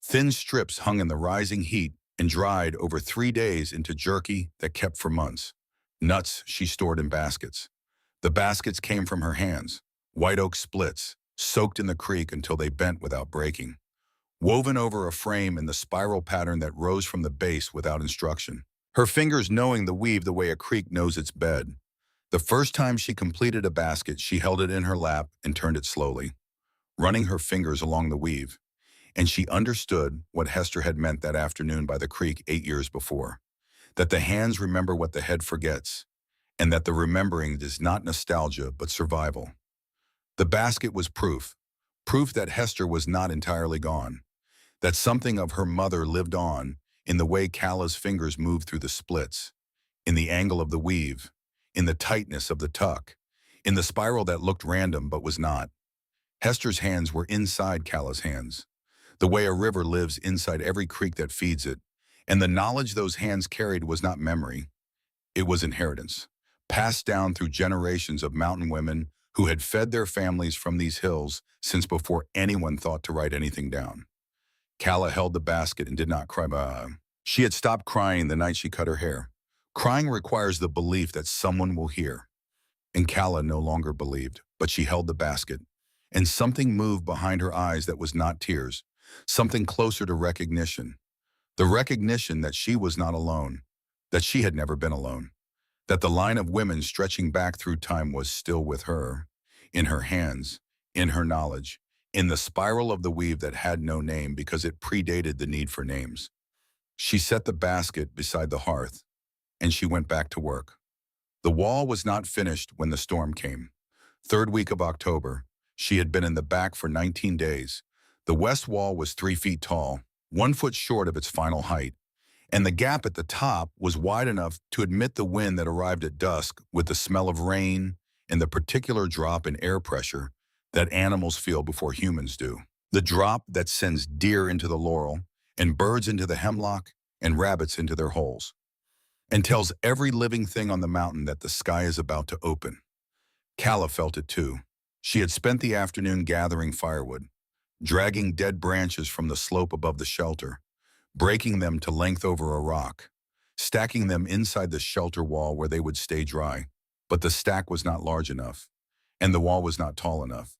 Thin strips hung in the rising heat and dried over 3 days into jerky that kept for months. Nuts she stored in baskets. The baskets came from her hands, white oak splits, soaked in the creek until they bent without breaking, woven over a frame in the spiral pattern that rose from the base without instruction. Her fingers knowing the weave the way a creek knows its bed. The first time she completed a basket, she held it in her lap and turned it slowly, running her fingers along the weave. And she understood what Hester had meant that afternoon by the creek 8 years before, that the hands remember what the head forgets, and that the remembering is not nostalgia but survival. The basket was proof that Hester was not entirely gone, that something of her mother lived on in the way Calla's fingers moved through the splits, in the angle of the weave, in the tightness of the tuck, in the spiral that looked random but was not. Hester's hands were inside Calla's hands, the way a river lives inside every creek that feeds it, and the knowledge those hands carried was not memory, it was inheritance, passed down through generations of mountain women who had fed their families from these hills since before anyone thought to write anything down. Calla held the basket and did not cry. She had stopped crying the night she cut her hair. Crying requires the belief that someone will hear. And Calla no longer believed, but she held the basket, and something moved behind her eyes that was not tears, something closer to recognition. The recognition that she was not alone, that she had never been alone, that the line of women stretching back through time was still with her, in her hands, in her knowledge, in the spiral of the weave that had no name because it predated the need for names. She set the basket beside the hearth, and she went back to work. The wall was not finished when the storm came. Third week of October, she had been in the back for 19 days. The west wall was 3 feet tall, 1 foot short of its final height, and the gap at the top was wide enough to admit the wind that arrived at dusk with the smell of rain and the particular drop in air pressure that animals feel before humans do. The drop that sends deer into the laurel and birds into the hemlock and rabbits into their holes, and tells every living thing on the mountain that the sky is about to open. Calla felt it too. She had spent the afternoon gathering firewood, dragging dead branches from the slope above the shelter, breaking them to length over a rock, stacking them inside the shelter wall where they would stay dry. But the stack was not large enough, and the wall was not tall enough,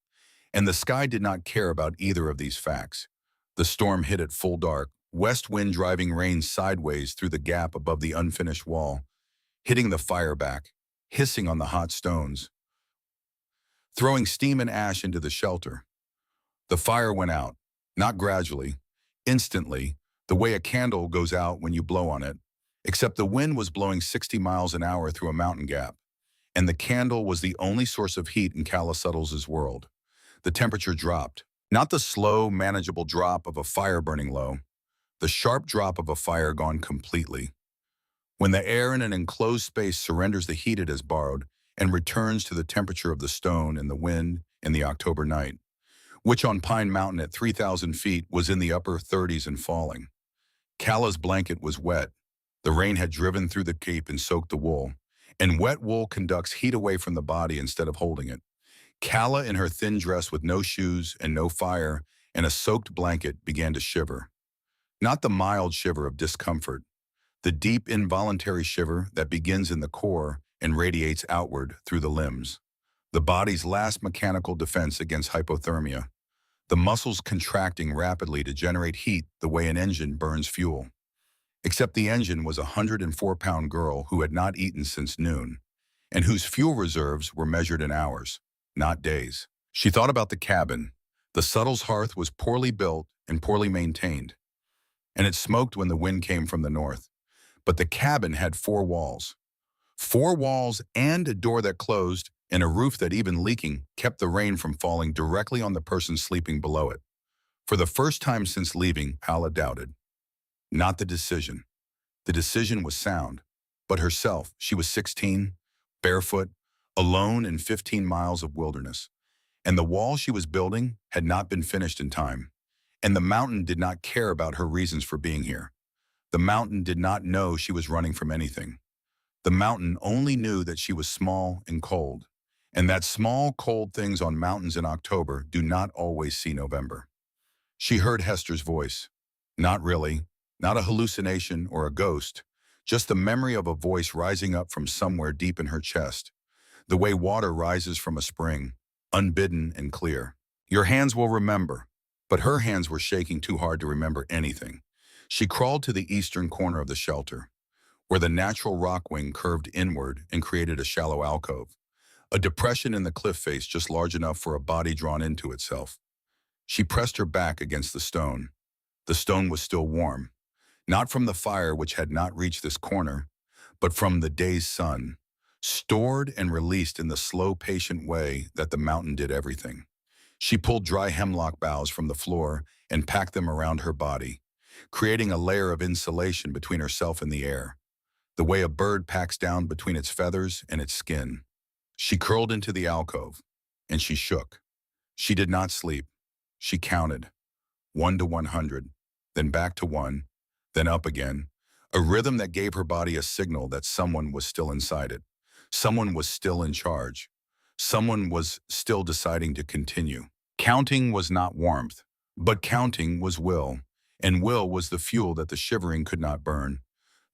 and the sky did not care about either of these facts. The storm hit at full dark, west wind driving rain sideways through the gap above the unfinished wall, hitting the fire back, hissing on the hot stones, throwing steam and ash into the shelter. The fire went out, not gradually, instantly, the way a candle goes out when you blow on it, except the wind was blowing 60 miles an hour through a mountain gap, and the candle was the only source of heat in Calla Suttles' world. The temperature dropped, not the slow, manageable drop of a fire burning low, the sharp drop of a fire gone completely. When the air in an enclosed space surrenders the heat it has borrowed and returns to the temperature of the stone and the wind in the October night, which on Pine Mountain at 3,000 feet was in the upper 30s and falling. Calla's blanket was wet. The rain had driven through the cape and soaked the wool, and wet wool conducts heat away from the body instead of holding it. Calla, in her thin dress with no shoes and no fire and a soaked blanket, began to shiver. Not the mild shiver of discomfort, the deep involuntary shiver that begins in the core and radiates outward through the limbs. The body's last mechanical defense against hypothermia, the muscles contracting rapidly to generate heat the way an engine burns fuel. Except the engine was a 104-pound girl who had not eaten since noon, and whose fuel reserves were measured in hours, not days. She thought about the cabin. The Suttles' hearth was poorly built and poorly maintained, and it smoked when the wind came from the north. But the cabin had 4 walls. 4 walls and a door that closed, and a roof that, even leaking, kept the rain from falling directly on the person sleeping below it. For the first time since leaving, Calla doubted. Not the decision. The decision was sound. But herself, she was 16, barefoot, alone in 15 miles of wilderness. And the wall she was building had not been finished in time. And the mountain did not care about her reasons for being here. The mountain did not know she was running from anything. The mountain only knew that she was small and cold, and that small, cold things on mountains in October do not always see November. She heard Hester's voice. Not really, not a hallucination or a ghost, just the memory of a voice rising up from somewhere deep in her chest, the way water rises from a spring, unbidden and clear. Your hands will remember. But her hands were shaking too hard to remember anything. She crawled to the eastern corner of the shelter, where the natural rock wing curved inward and created a shallow alcove, a depression in the cliff face just large enough for a body drawn into itself. She pressed her back against the stone. The stone was still warm, not from the fire which had not reached this corner, but from the day's sun, stored and released in the slow, patient way that the mountain did everything. She pulled dry hemlock boughs from the floor and packed them around her body, creating a layer of insulation between herself and the air, the way a bird packs down between its feathers and its skin. She curled into the alcove, and she shook. She did not sleep. She counted, 1 to 100, then back to 1, then up again, a rhythm that gave her body a signal that someone was still inside it. Someone was still in charge. Someone was still deciding to continue. Counting was not warmth, but counting was will, and will was the fuel that the shivering could not burn.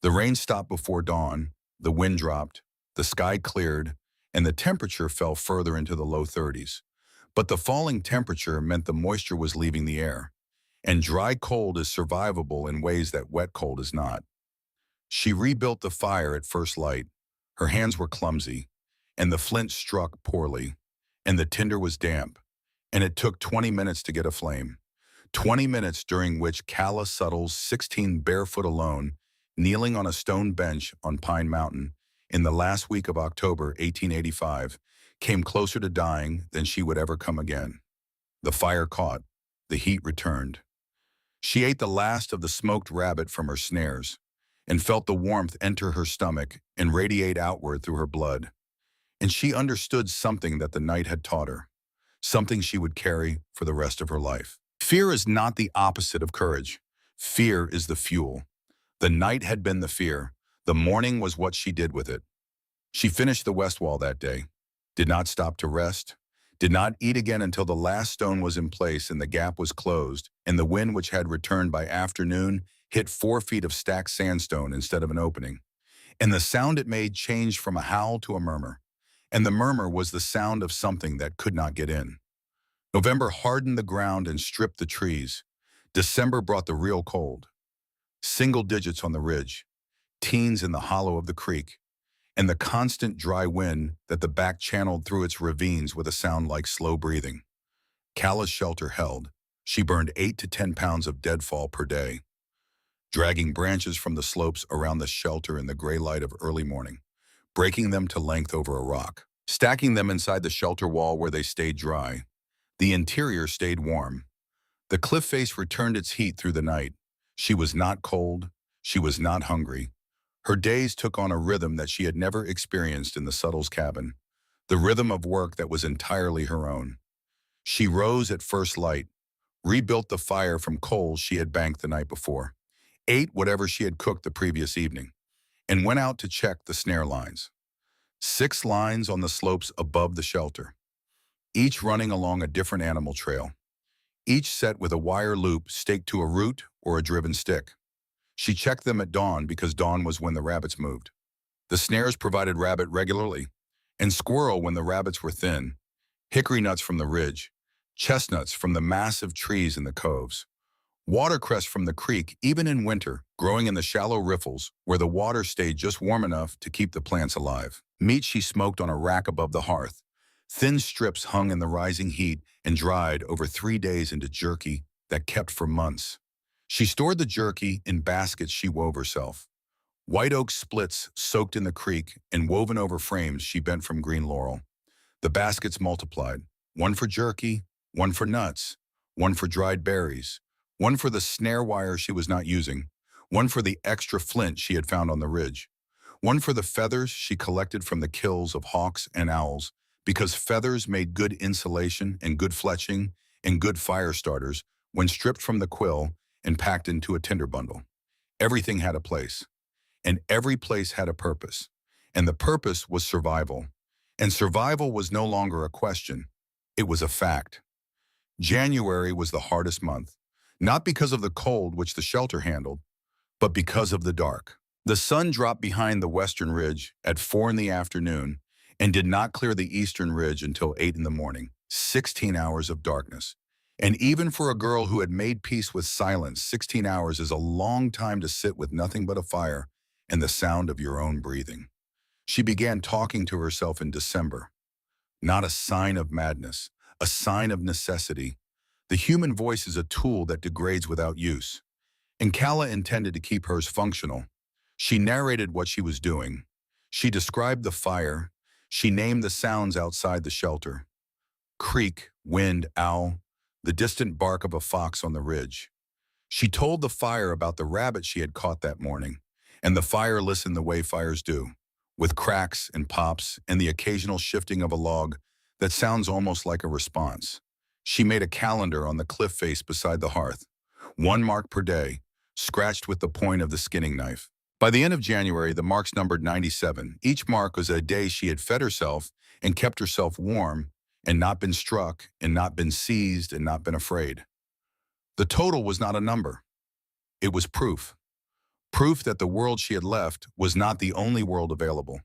The rain stopped before dawn, the wind dropped, the sky cleared, and the temperature fell further into the low 30s. But the falling temperature meant the moisture was leaving the air, and dry cold is survivable in ways that wet cold is not. She rebuilt the fire at first light. Her hands were clumsy, and the flint struck poorly, and the tinder was damp, and it took 20 minutes to get a flame. 20 minutes during which Calla Suttles, 16 barefoot alone, kneeling on a stone bench on Pine Mountain in the last week of October 1885, came closer to dying than she would ever come again. The fire caught. The heat returned. She ate the last of the smoked rabbit from her snares and felt the warmth enter her stomach and radiate outward through her blood. And she understood something that the night had taught her, something she would carry for the rest of her life. Fear is not the opposite of courage. Fear is the fuel. The night had been the fear. The morning was what she did with it. She finished the west wall that day, did not stop to rest, did not eat again until the last stone was in place and the gap was closed, and the wind which had returned by afternoon hit 4 feet of stacked sandstone instead of an opening. And the sound it made changed from a howl to a murmur. And the murmur was the sound of something that could not get in. November hardened the ground and stripped the trees. December brought the real cold. Single digits on the ridge, teens in the hollow of the creek, and the constant dry wind that the back channeled through its ravines with a sound like slow breathing. Calla's shelter held. She burned 8 to 10 pounds of deadfall per day, dragging branches from the slopes around the shelter in the gray light of early morning, breaking them to length over a rock, stacking them inside the shelter wall where they stayed dry. The interior stayed warm. The cliff face returned its heat through the night. She was not cold. She was not hungry. Her days took on a rhythm that she had never experienced in the Suttles cabin, the rhythm of work that was entirely her own. She rose at first light, rebuilt the fire from coals she had banked the night before, ate whatever she had cooked the previous evening, and went out to check the snare lines. 6 lines on the slopes above the shelter, each running along a different animal trail, each set with a wire loop staked to a root or a driven stick. She checked them at dawn because dawn was when the rabbits moved. The snares provided rabbit regularly, and squirrel when the rabbits were thin, hickory nuts from the ridge, chestnuts from the massive trees in the coves, watercress from the creek even in winter, growing in the shallow riffles where the water stayed just warm enough to keep the plants alive. Meat she smoked on a rack above the hearth. Thin strips hung in the rising heat and dried over 3 days into jerky that kept for months. She stored the jerky in baskets she wove herself. White oak splits soaked in the creek and woven over frames she bent from green laurel. The baskets multiplied, one for jerky, one for nuts, one for dried berries, one for the snare wire she was not using, one for the extra flint she had found on the ridge, one for the feathers she collected from the kills of hawks and owls, because feathers made good insulation and good fletching and good fire starters when stripped from the quill and packed into a tinder bundle. Everything had a place, and every place had a purpose. And the purpose was survival. And survival was no longer a question. It was a fact. January was the hardest month, not because of the cold which the shelter handled, but because of the dark. The sun dropped behind the western ridge at 4 in the afternoon and did not clear the eastern ridge until 8 in the morning. 16 hours of darkness. And even for a girl who had made peace with silence, 16 hours is a long time to sit with nothing but a fire and the sound of your own breathing. She began talking to herself in December. Not a sign of madness, a sign of necessity. The human voice is a tool that degrades without use. And Kala intended to keep hers functional. She narrated what she was doing. She described the fire. She named the sounds outside the shelter. Creek, wind, owl, the distant bark of a fox on the ridge. She told the fire about the rabbit she had caught that morning, and the fire listened the way fires do, with cracks and pops and the occasional shifting of a log that sounds almost like a response. She made a calendar on the cliff face beside the hearth, 1 mark per day, scratched with the point of the skinning knife. By the end of January, the marks numbered 97. Each mark was a day she had fed herself and kept herself warm and not been struck and not been seized and not been afraid. The total was not a number. It was proof. Proof that the world she had left was not the only world available,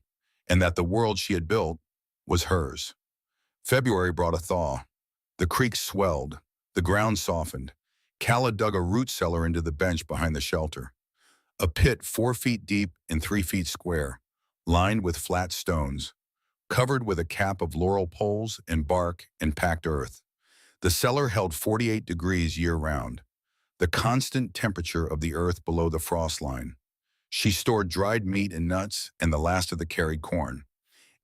and that the world she had built was hers. February brought a thaw. The creek swelled. The ground softened. Kala dug a root cellar into the bench behind the shelter. A pit 4 feet deep and 3 feet square, lined with flat stones, covered with a cap of laurel poles and bark and packed earth. The cellar held 48 degrees year-round, the constant temperature of the earth below the frost line. She stored dried meat and nuts and the last of the carried corn.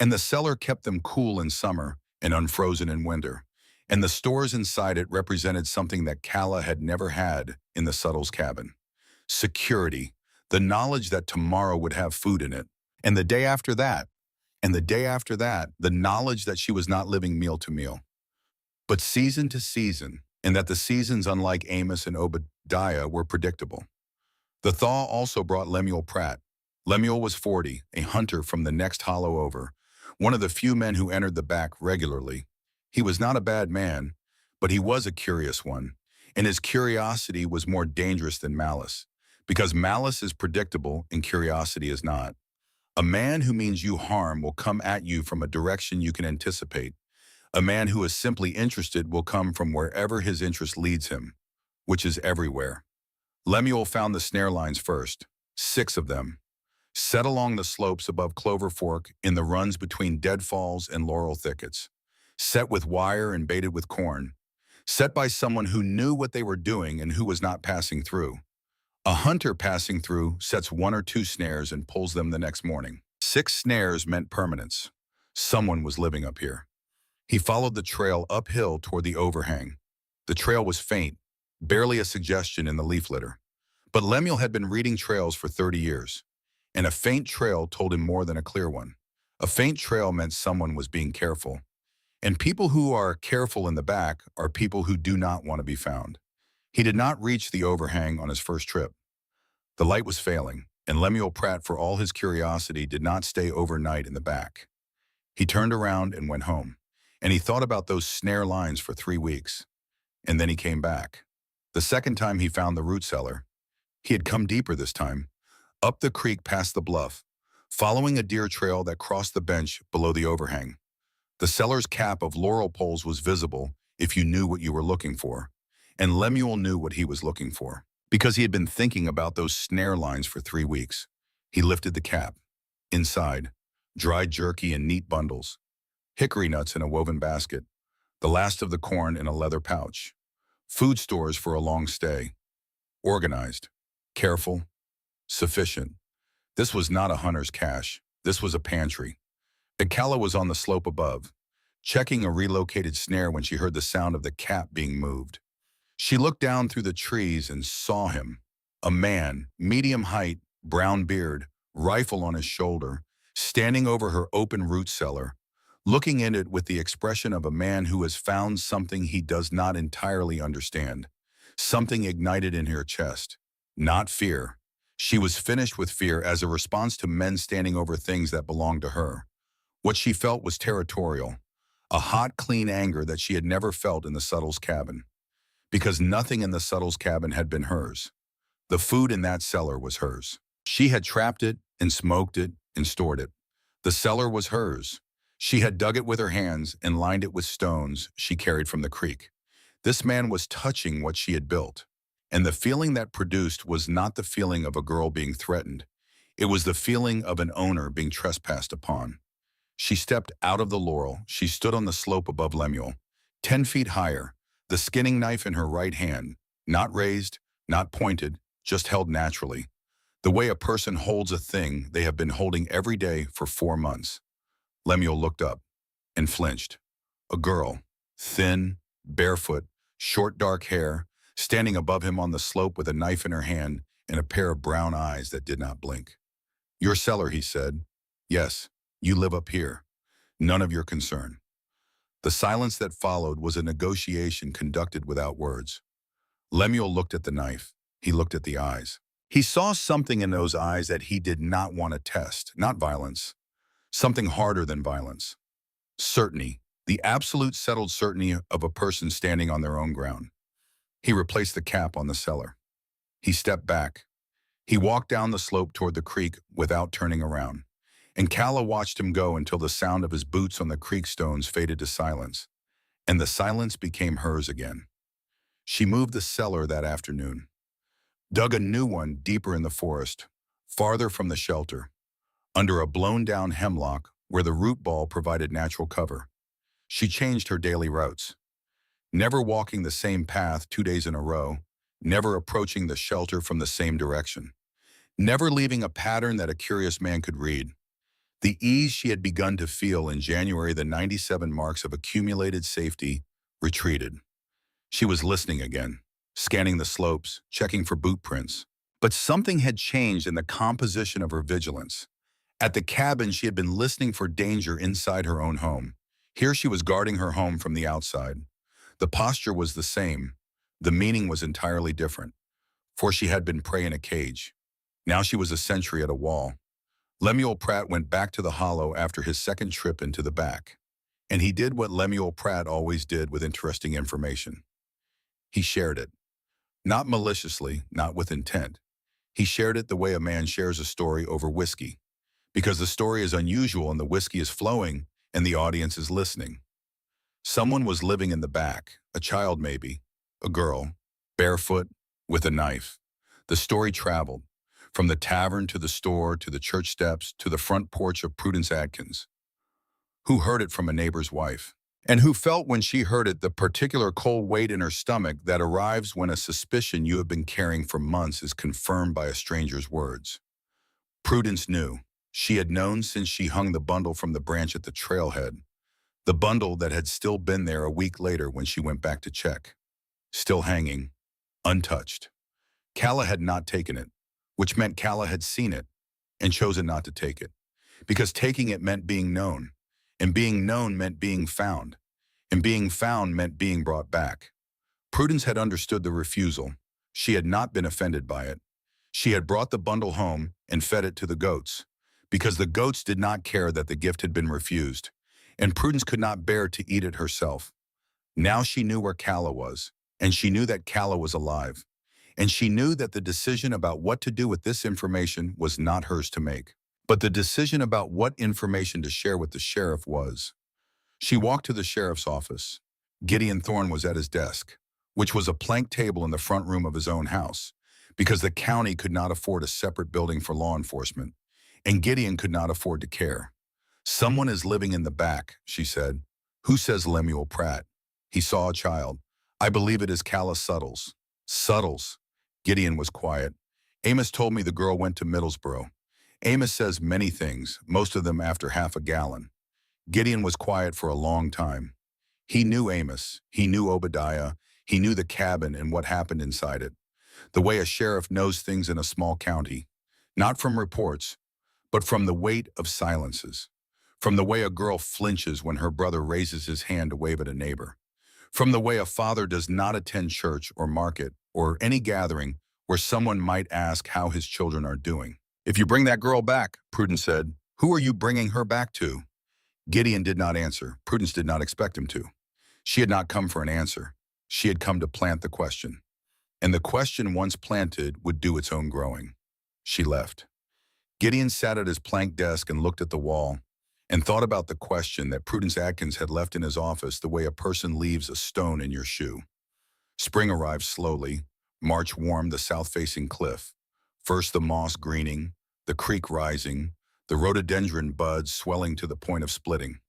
And the cellar kept them cool in summer and unfrozen in winter. And the stores inside it represented something that Kala had never had in the Suttles' cabin. Security, the knowledge that tomorrow would have food in it. And the day after that, and the day after that, the knowledge that she was not living meal to meal, but season to season, and that the seasons, unlike Amos and Obadiah, were predictable. The thaw also brought Lemuel Pratt. Lemuel was 40, a hunter from the next hollow over, one of the few men who entered the back regularly. He was not a bad man, but he was a curious one, and his curiosity was more dangerous than malice, because malice is predictable and curiosity is not. A man who means you harm will come at you from a direction you can anticipate. A man who is simply interested will come from wherever his interest leads him, which is everywhere. Lemuel found the snare lines first, 6 of them, set along the slopes above Clover Fork in the runs between deadfalls and laurel thickets, set with wire and baited with corn, set by someone who knew what they were doing and who was not passing through. A hunter passing through sets 1 or 2 snares and pulls them the next morning. 6 snares meant permanence. Someone was living up here. He followed the trail uphill toward the overhang. The trail was faint, barely a suggestion in the leaf litter. But Lemuel had been reading trails for 30 years, and a faint trail told him more than a clear one. A faint trail meant someone was being careful. And people who are careful in the back are people who do not want to be found. He did not reach the overhang on his first trip. The light was failing, and Lemuel Pratt, for all his curiosity, did not stay overnight in the back. He turned around and went home, and he thought about those snare lines for 3 weeks. And then he came back. The second time he found the root cellar. He had come deeper this time, up the creek past the bluff, following a deer trail that crossed the bench below the overhang. The cellar's cap of laurel poles was visible if you knew what you were looking for. And Lemuel knew what he was looking for, because he had been thinking about those snare lines for 3 weeks. He lifted the cap. Inside, dried jerky in neat bundles, hickory nuts in a woven basket, the last of the corn in a leather pouch, food stores for a long stay. Organized, careful, sufficient. This was not a hunter's cache. This was a pantry. Kala was on the slope above, checking a relocated snare when she heard the sound of the cap being moved. She looked down through the trees and saw him, a man, medium height, brown beard, rifle on his shoulder, standing over her open root cellar, looking in it with the expression of a man who has found something he does not entirely understand, something ignited in her chest. Not fear. She was finished with fear as a response to men standing over things that belonged to her. What she felt was territorial, a hot, clean anger that she had never felt in the Suttles' cabin, because nothing in the Suttles' cabin had been hers. The food in that cellar was hers. She had trapped it and smoked it and stored it. The cellar was hers. She had dug it with her hands and lined it with stones she carried from the creek. This man was touching what she had built. And the feeling that produced was not the feeling of a girl being threatened. It was the feeling of an owner being trespassed upon. She stepped out of the laurel. She stood on the slope above Lemuel, 10 feet higher, the skinning knife in her right hand, not raised, not pointed, just held naturally, the way a person holds a thing they have been holding every day for 4 months. Lemuel looked up and flinched. A girl, thin, barefoot, short dark hair, standing above him on the slope with a knife in her hand and a pair of brown eyes that did not blink. "Your cellar," he said. "Yes, you live up here. None of your concern." The silence that followed was a negotiation conducted without words. Lemuel looked at the knife. He looked at the eyes. He saw something in those eyes that he did not want to test, not violence. Something harder than violence. Certainty, the absolute settled certainty of a person standing on their own ground. He replaced the cap on the cellar. He stepped back. He walked down the slope toward the creek without turning around. And Calla watched him go until the sound of his boots on the creek stones faded to silence. And the silence became hers again. She moved the cellar that afternoon, dug a new one deeper in the forest, farther from the shelter, under a blown-down hemlock where the root ball provided natural cover. She changed her daily routes, never walking the same path 2 days in a row, never approaching the shelter from the same direction, never leaving a pattern that a curious man could read. The ease she had begun to feel in January, the 97 marks of accumulated safety, retreated. She was listening again, scanning the slopes, checking for boot prints. But something had changed in the composition of her vigilance. At the cabin, she had been listening for danger inside her own home. Here she was guarding her home from the outside. The posture was the same. The meaning was entirely different. For she had been prey in a cage. Now she was a sentry at a wall. Lemuel Pratt went back to the hollow after his second trip into the back. And he did what Lemuel Pratt always did with interesting information. He shared it. Not maliciously, not with intent. He shared it the way a man shares a story over whiskey. Because the story is unusual and the whiskey is flowing and the audience is listening. Someone was living in the back, a child maybe, a girl, barefoot, with a knife. The story traveled, from the tavern to the store to the church steps to the front porch of Prudence Adkins, who heard it from a neighbor's wife, and who felt when she heard it the particular cold weight in her stomach that arrives when a suspicion you have been carrying for months is confirmed by a stranger's words. Prudence knew. She had known since she hung the bundle from the branch at the trailhead, the bundle that had still been there a week later when she went back to check. Still hanging, untouched. Calla had not taken it, which meant Calla had seen it and chosen not to take it, because taking it meant being known, and being known meant being found, and being found meant being brought back. Prudence had understood the refusal. She had not been offended by it. She had brought the bundle home and fed it to the goats, because the goats did not care that the gift had been refused, and Prudence could not bear to eat it herself. Now she knew where Calla was, and she knew that Calla was alive, and she knew that the decision about what to do with this information was not hers to make. But the decision about what information to share with the sheriff was. She walked to the sheriff's office. Gideon Thorne was at his desk, which was a plank table in the front room of his own house, because the county could not afford a separate building for law enforcement, and Gideon could not afford to care. "Someone is living in the back," she said. "Who says Lemuel Pratt?" He saw a child. "I believe it is Calla Suttles." "Suttles." Gideon was quiet. "Amos told me the girl went to Middlesboro. Amos says many things, most of them after half a gallon." Gideon was quiet for a long time. He knew Amos. He knew Obadiah. He knew the cabin and what happened inside it. The way a sheriff knows things in a small county. Not from reports, but from the weight of silences. From the way a girl flinches when her brother raises his hand to wave at a neighbor. From the way a father does not attend church or market or any gathering where someone might ask how his children are doing. "If you bring that girl back," Prudence said, "who are you bringing her back to?" Gideon did not answer. Prudence did not expect him to. She had not come for an answer. She had come to plant the question. And the question, once planted, would do its own growing. She left. Gideon sat at his plank desk and looked at the wall and thought about the question that Prudence Atkins had left in his office, the way a person leaves a stone in your shoe. Spring arrived slowly. March warmed the south-facing cliff. First the moss greening, the creek rising, the rhododendron buds swelling to the point of splitting.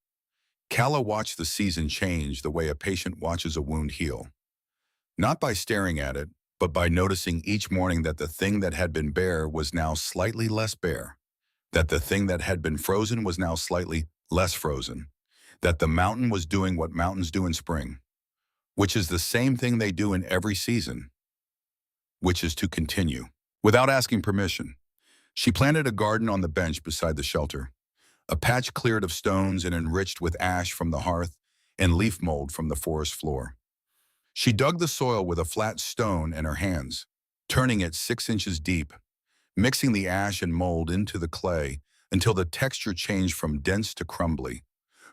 Calla watched the season change the way a patient watches a wound heal. Not by staring at it, but by noticing each morning that the thing that had been bare was now slightly less bare, that the thing that had been frozen was now slightly less frozen, that the mountain was doing what mountains do in spring, which is the same thing they do in every season, which is to continue. Without asking permission, she planted a garden on the bench beside the shelter, a patch cleared of stones and enriched with ash from the hearth and leaf mold from the forest floor. She dug the soil with a flat stone in her hands, turning it 6 inches deep, mixing the ash and mold into the clay until the texture changed from dense to crumbly,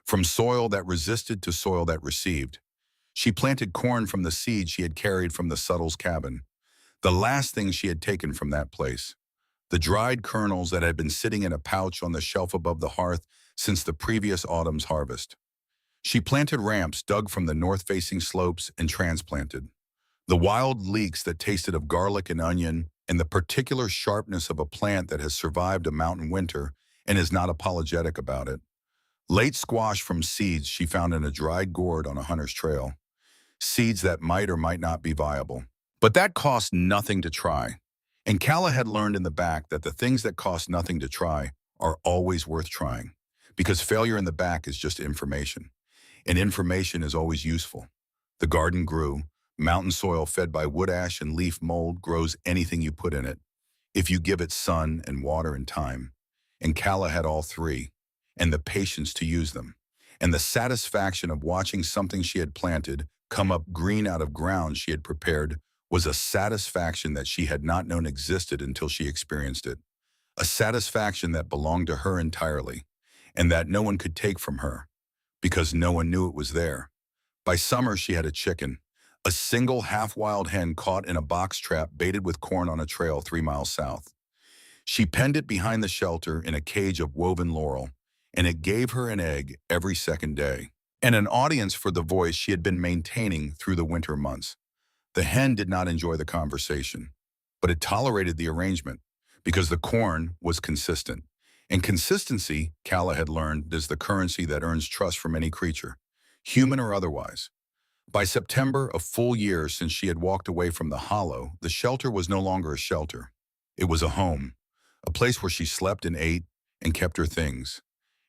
from soil that resisted to soil that received. She planted corn from the seed she had carried from the Suttles' cabin, the last thing she had taken from that place, the dried kernels that had been sitting in a pouch on the shelf above the hearth since the previous autumn's harvest. She planted ramps dug from the north-facing slopes and transplanted. The wild leeks that tasted of garlic and onion, and the particular sharpness of a plant that has survived a mountain winter and is not apologetic about it. Late squash from seeds she found in a dried gourd on a hunter's trail. Seeds that might or might not be viable. But that cost nothing to try. And Calla had learned in the back that the things that cost nothing to try are always worth trying, because failure in the back is just information. And information is always useful. The garden grew. Mountain soil fed by wood ash and leaf mold grows anything you put in it, if you give it sun and water and time. And Calla had all three, and the patience to use them, and the satisfaction of watching something she had planted come up green out of ground she had prepared was a satisfaction that she had not known existed until she experienced it. A satisfaction that belonged to her entirely, and that no one could take from her, because no one knew it was there. By summer, she had a chicken, a single half-wild hen caught in a box trap baited with corn on a trail 3 miles south. She penned it behind the shelter in a cage of woven laurel, and it gave her an egg every second day, and an audience for the voice she had been maintaining through the winter months. The hen did not enjoy the conversation, but it tolerated the arrangement, because the corn was consistent. And consistency, Calla had learned, is the currency that earns trust from any creature, human or otherwise. By September, a full year since she had walked away from the hollow, the shelter was no longer a shelter. It was a home, a place where she slept and ate and kept her things,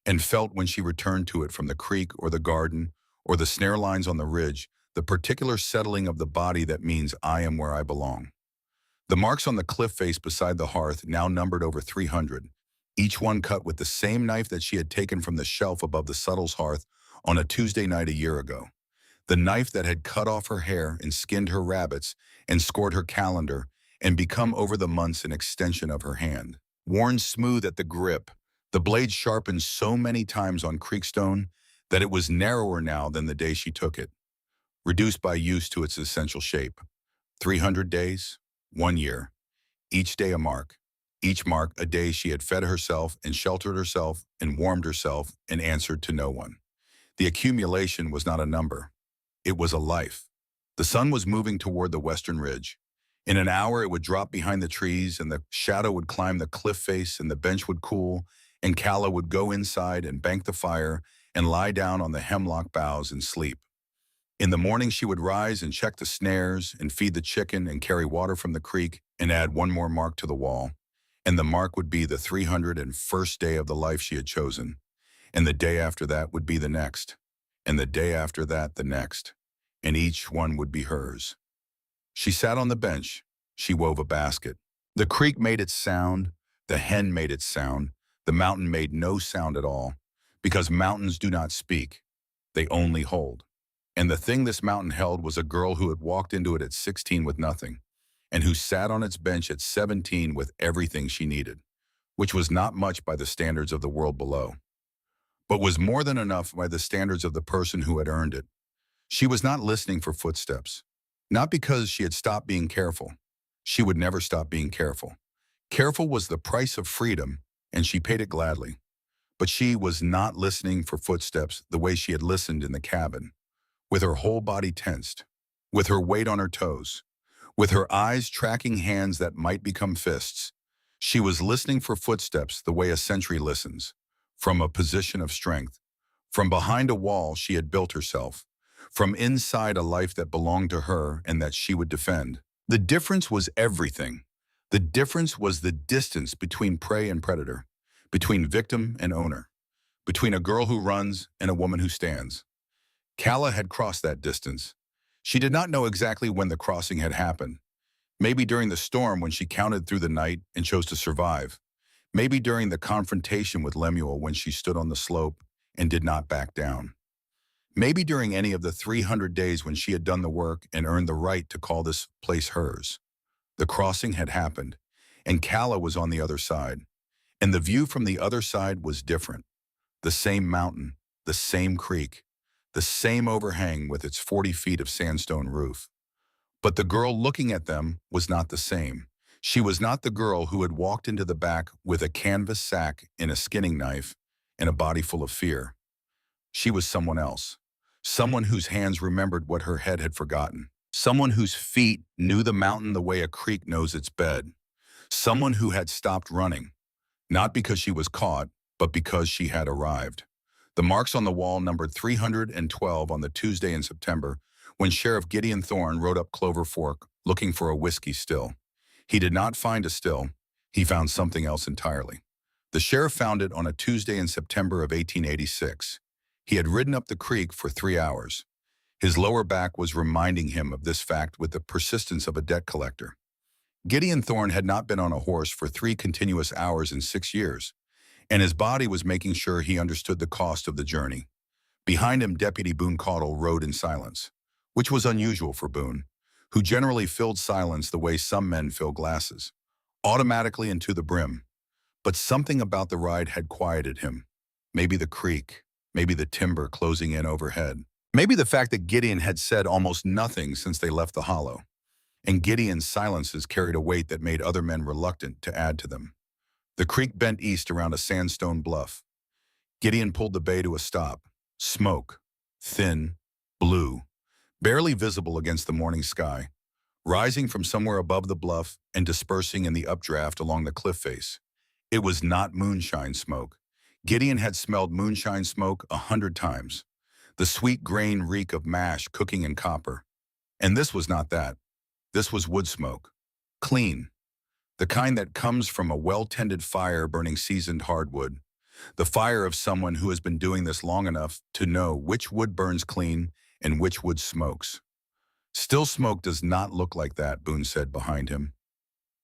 and felt when she returned to it from the creek or the garden or the snare lines on the ridge, the particular settling of the body that means I am where I belong. The marks on the cliff face beside the hearth now numbered over 300, each one cut with the same knife that she had taken from the shelf above the Suttles' hearth on a Tuesday night a year ago. The knife that had cut off her hair and skinned her rabbits and scored her calendar and become over the months an extension of her hand. Worn smooth at the grip, the blade sharpened so many times on creekstone that it was narrower now than the day she took it, reduced by use to its essential shape. 300 days, 1 year, each day a mark. Each mark a day she had fed herself and sheltered herself and warmed herself and answered to no one. The accumulation was not a number. It was a life. The sun was moving toward the western ridge. In an hour it would drop behind the trees and the shadow would climb the cliff face and the bench would cool and Calla would go inside and bank the fire and lie down on the hemlock boughs and sleep. In the morning she would rise and check the snares and feed the chicken and carry water from the creek and add one more mark to the wall. And the mark would be the 301st day of the life she had chosen. And the day after that would be the next. And the day after that the next. And each one would be hers. She sat on the bench. She wove a basket. The creek made its sound. The hen made its sound. The mountain made no sound at all. Because mountains do not speak. They only hold. And the thing this mountain held was a girl who had walked into it at 16 with nothing. and who sat on its bench at 17 with everything she needed, which was not much by the standards of the world below, but was more than enough by the standards of the person who had earned it. She was not listening for footsteps, not because she had stopped being careful. She would never stop being careful. Careful was the price of freedom, and she paid it gladly. But she was not listening for footsteps the way she had listened in the cabin, with her whole body tensed, with her weight on her toes, with her eyes tracking hands that might become fists. She was listening for footsteps the way a sentry listens, from a position of strength, from behind a wall she had built herself, from inside a life that belonged to her and that she would defend. The difference was everything. The difference was the distance between prey and predator, between victim and owner, between a girl who runs and a woman who stands. Calla had crossed that distance. She did not know exactly when the crossing had happened. Maybe during the storm when she counted through the night and chose to survive. Maybe during the confrontation with Lemuel when she stood on the slope and did not back down. Maybe during any of the 300 days when she had done the work and earned the right to call this place hers. The crossing had happened, and Calla was on the other side. And the view from the other side was different. The same mountain, the same creek, the same overhang with its 40 feet of sandstone roof. But the girl looking at them was not the same. She was not the girl who had walked into the back with a canvas sack and a skinning knife and a body full of fear. She was someone else. Someone whose hands remembered what her head had forgotten. Someone whose feet knew the mountain the way a creek knows its bed. Someone who had stopped running, not because she was caught, but because she had arrived. The marks on the wall numbered 312 on the Tuesday in September when Sheriff Gideon Thorne rode up Clover Fork looking for a whiskey still. He did not find a still. He found something else entirely. The sheriff found it on a Tuesday in September of 1886. He had ridden up the creek for 3 hours. His lower back was reminding him of this fact with the persistence of a debt collector. Gideon Thorne had not been on a horse for 3 continuous hours in 6 years, and his body was making sure he understood the cost of the journey. Behind him, Deputy Boone Caudle rode in silence, which was unusual for Boone, who generally filled silence the way some men fill glasses, automatically and to the brim. But something about the ride had quieted him. Maybe the creek, maybe the timber closing in overhead. Maybe the fact that Gideon had said almost nothing since they left the hollow, and Gideon's silences carried a weight that made other men reluctant to add to them. The creek bent east around a sandstone bluff. Gideon pulled the bay to a stop. Smoke, thin, blue, barely visible against the morning sky, rising from somewhere above the bluff and dispersing in the updraft along the cliff face. It was not moonshine smoke. Gideon had smelled moonshine smoke 100 times. The sweet grain reek of mash cooking in copper. And this was not that. This was wood smoke. Clean. The kind that comes from a well-tended fire burning seasoned hardwood. The fire of someone who has been doing this long enough to know which wood burns clean and which wood smokes. Still smoke does not look like that, Boone said behind him.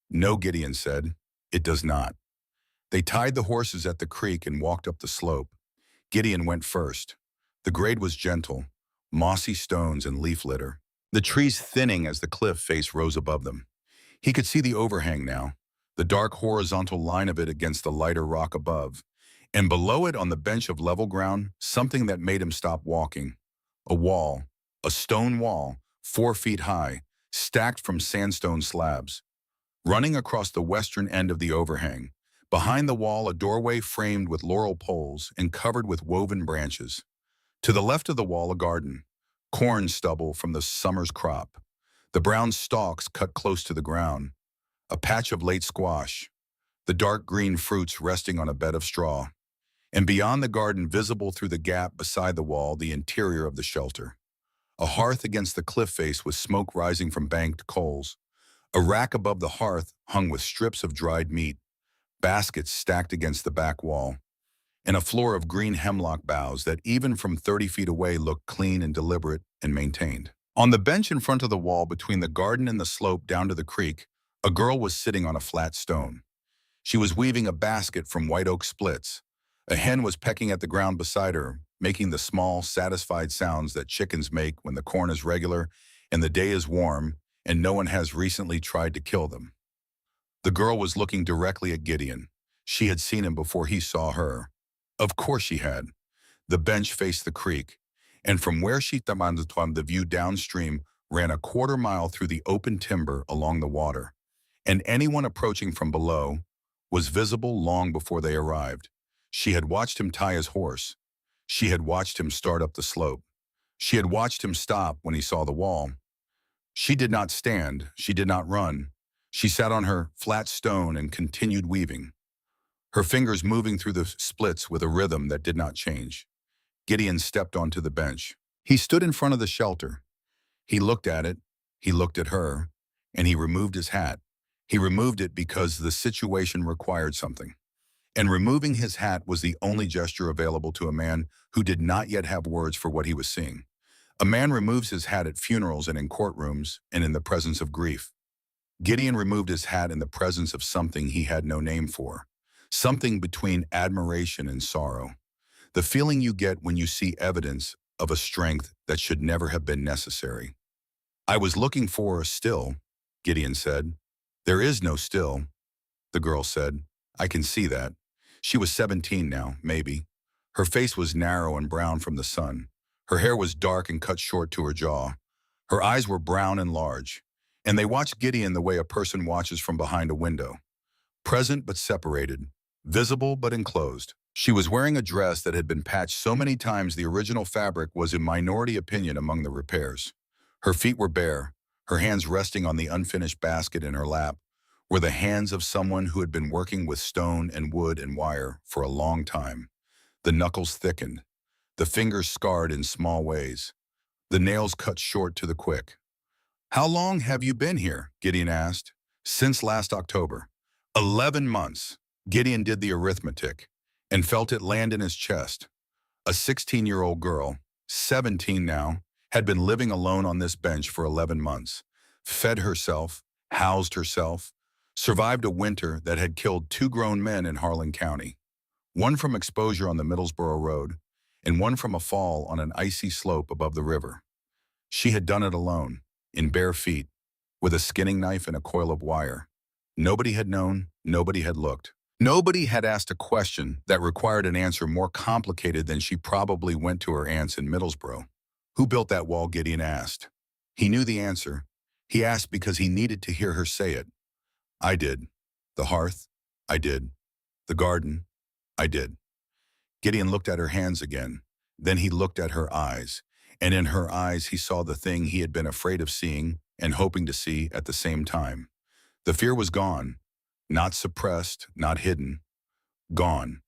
No, Gideon said. It does not. They tied the horses at the creek and walked up the slope. Gideon went first. The grade was gentle, mossy stones and leaf litter, the trees thinning as the cliff face rose above them. He could see the overhang now, the dark horizontal line of it against the lighter rock above, and below it on the bench of level ground, something that made him stop walking. A wall, a stone wall, 4 feet high, stacked from sandstone slabs. Running across the western end of the overhang, behind the wall a doorway framed with laurel poles and covered with woven branches. To the left of the wall a garden, corn stubble from the summer's crop, the brown stalks cut close to the ground, a patch of late squash, the dark green fruits resting on a bed of straw, and beyond the garden visible through the gap beside the wall the interior of the shelter. A hearth against the cliff face with smoke rising from banked coals, a rack above the hearth hung with strips of dried meat, baskets stacked against the back wall, and a floor of green hemlock boughs that even from 30 feet away looked clean and deliberate and maintained. On the bench in front of the wall between the garden and the slope down to the creek, a girl was sitting on a flat stone. She was weaving a basket from white oak splits. A hen was pecking at the ground beside her, making the small, satisfied sounds that chickens make when the corn is regular and the day is warm and no one has recently tried to kill them. The girl was looking directly at Gideon. She had seen him before he saw her. Of course she had. The bench faced the creek, and from where she commanded the view downstream ran a quarter-mile through the open timber along the water, and anyone approaching from below was visible long before they arrived. She had watched him tie his horse. She had watched him start up the slope. She had watched him stop when he saw the wall. She did not stand. She did not run. She sat on her flat stone and continued weaving, her fingers moving through the splits with a rhythm that did not change. Gideon stepped onto the bench. He stood in front of the shelter. He looked at it, he looked at her, and he removed his hat. He removed it because the situation required something. And removing his hat was the only gesture available to a man who did not yet have words for what he was seeing. A man removes his hat at funerals and in courtrooms and in the presence of grief. Gideon removed his hat in the presence of something he had no name for, something between admiration and sorrow. The feeling you get when you see evidence of a strength that should never have been necessary. I was looking for a still, Gideon said. There is no still, the girl said. I can see that. She was 17 now, maybe. Her face was narrow and brown from the sun. Her hair was dark and cut short to her jaw. Her eyes were brown and large, and they watched Gideon the way a person watches from behind a window. Present but separated, visible but enclosed. She was wearing a dress that had been patched so many times the original fabric was in minority opinion among the repairs. Her feet were bare, her hands resting on the unfinished basket in her lap were the hands of someone who had been working with stone and wood and wire for a long time. The knuckles thickened, the fingers scarred in small ways, the nails cut short to the quick. How long have you been here? Gideon asked. Since last October. 11 months. Gideon did the arithmetic and felt it land in his chest. A 16-year-old girl, 17 now, had been living alone on this bench for 11 months, fed herself, housed herself, survived a winter that had killed 2 grown men in Harlan County, one from exposure on the Middlesboro Road and one from a fall on an icy slope above the river. She had done it alone, in bare feet, with a skinning knife and a coil of wire. Nobody had known, nobody had looked. Nobody had asked a question that required an answer more complicated than she probably went to her aunt's in Middlesboro. Who built that wall? Gideon asked. He knew the answer. He asked because he needed to hear her say it. I did. The hearth? I did. The garden? I did. Gideon looked at her hands again. Then he looked at her eyes. And in her eyes he saw the thing he had been afraid of seeing and hoping to see at the same time. The fear was gone. Not suppressed, not hidden. Gone.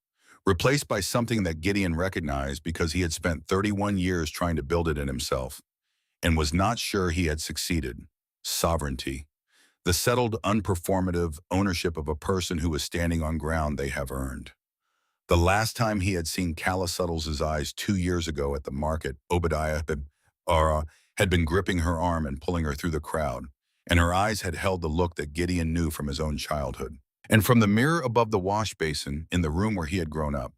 Replaced by something that Gideon recognized because he had spent 31 years trying to build it in himself and was not sure he had succeeded. Sovereignty. The settled, unperformative ownership of a person who is standing on ground they have earned. The last time he had seen Calla Suttles' eyes 2 years ago at the market, Obadiah had been gripping her arm and pulling her through the crowd, and her eyes had held the look that Gideon knew from his own childhood. And from the mirror above the wash basin in the room where he had grown up,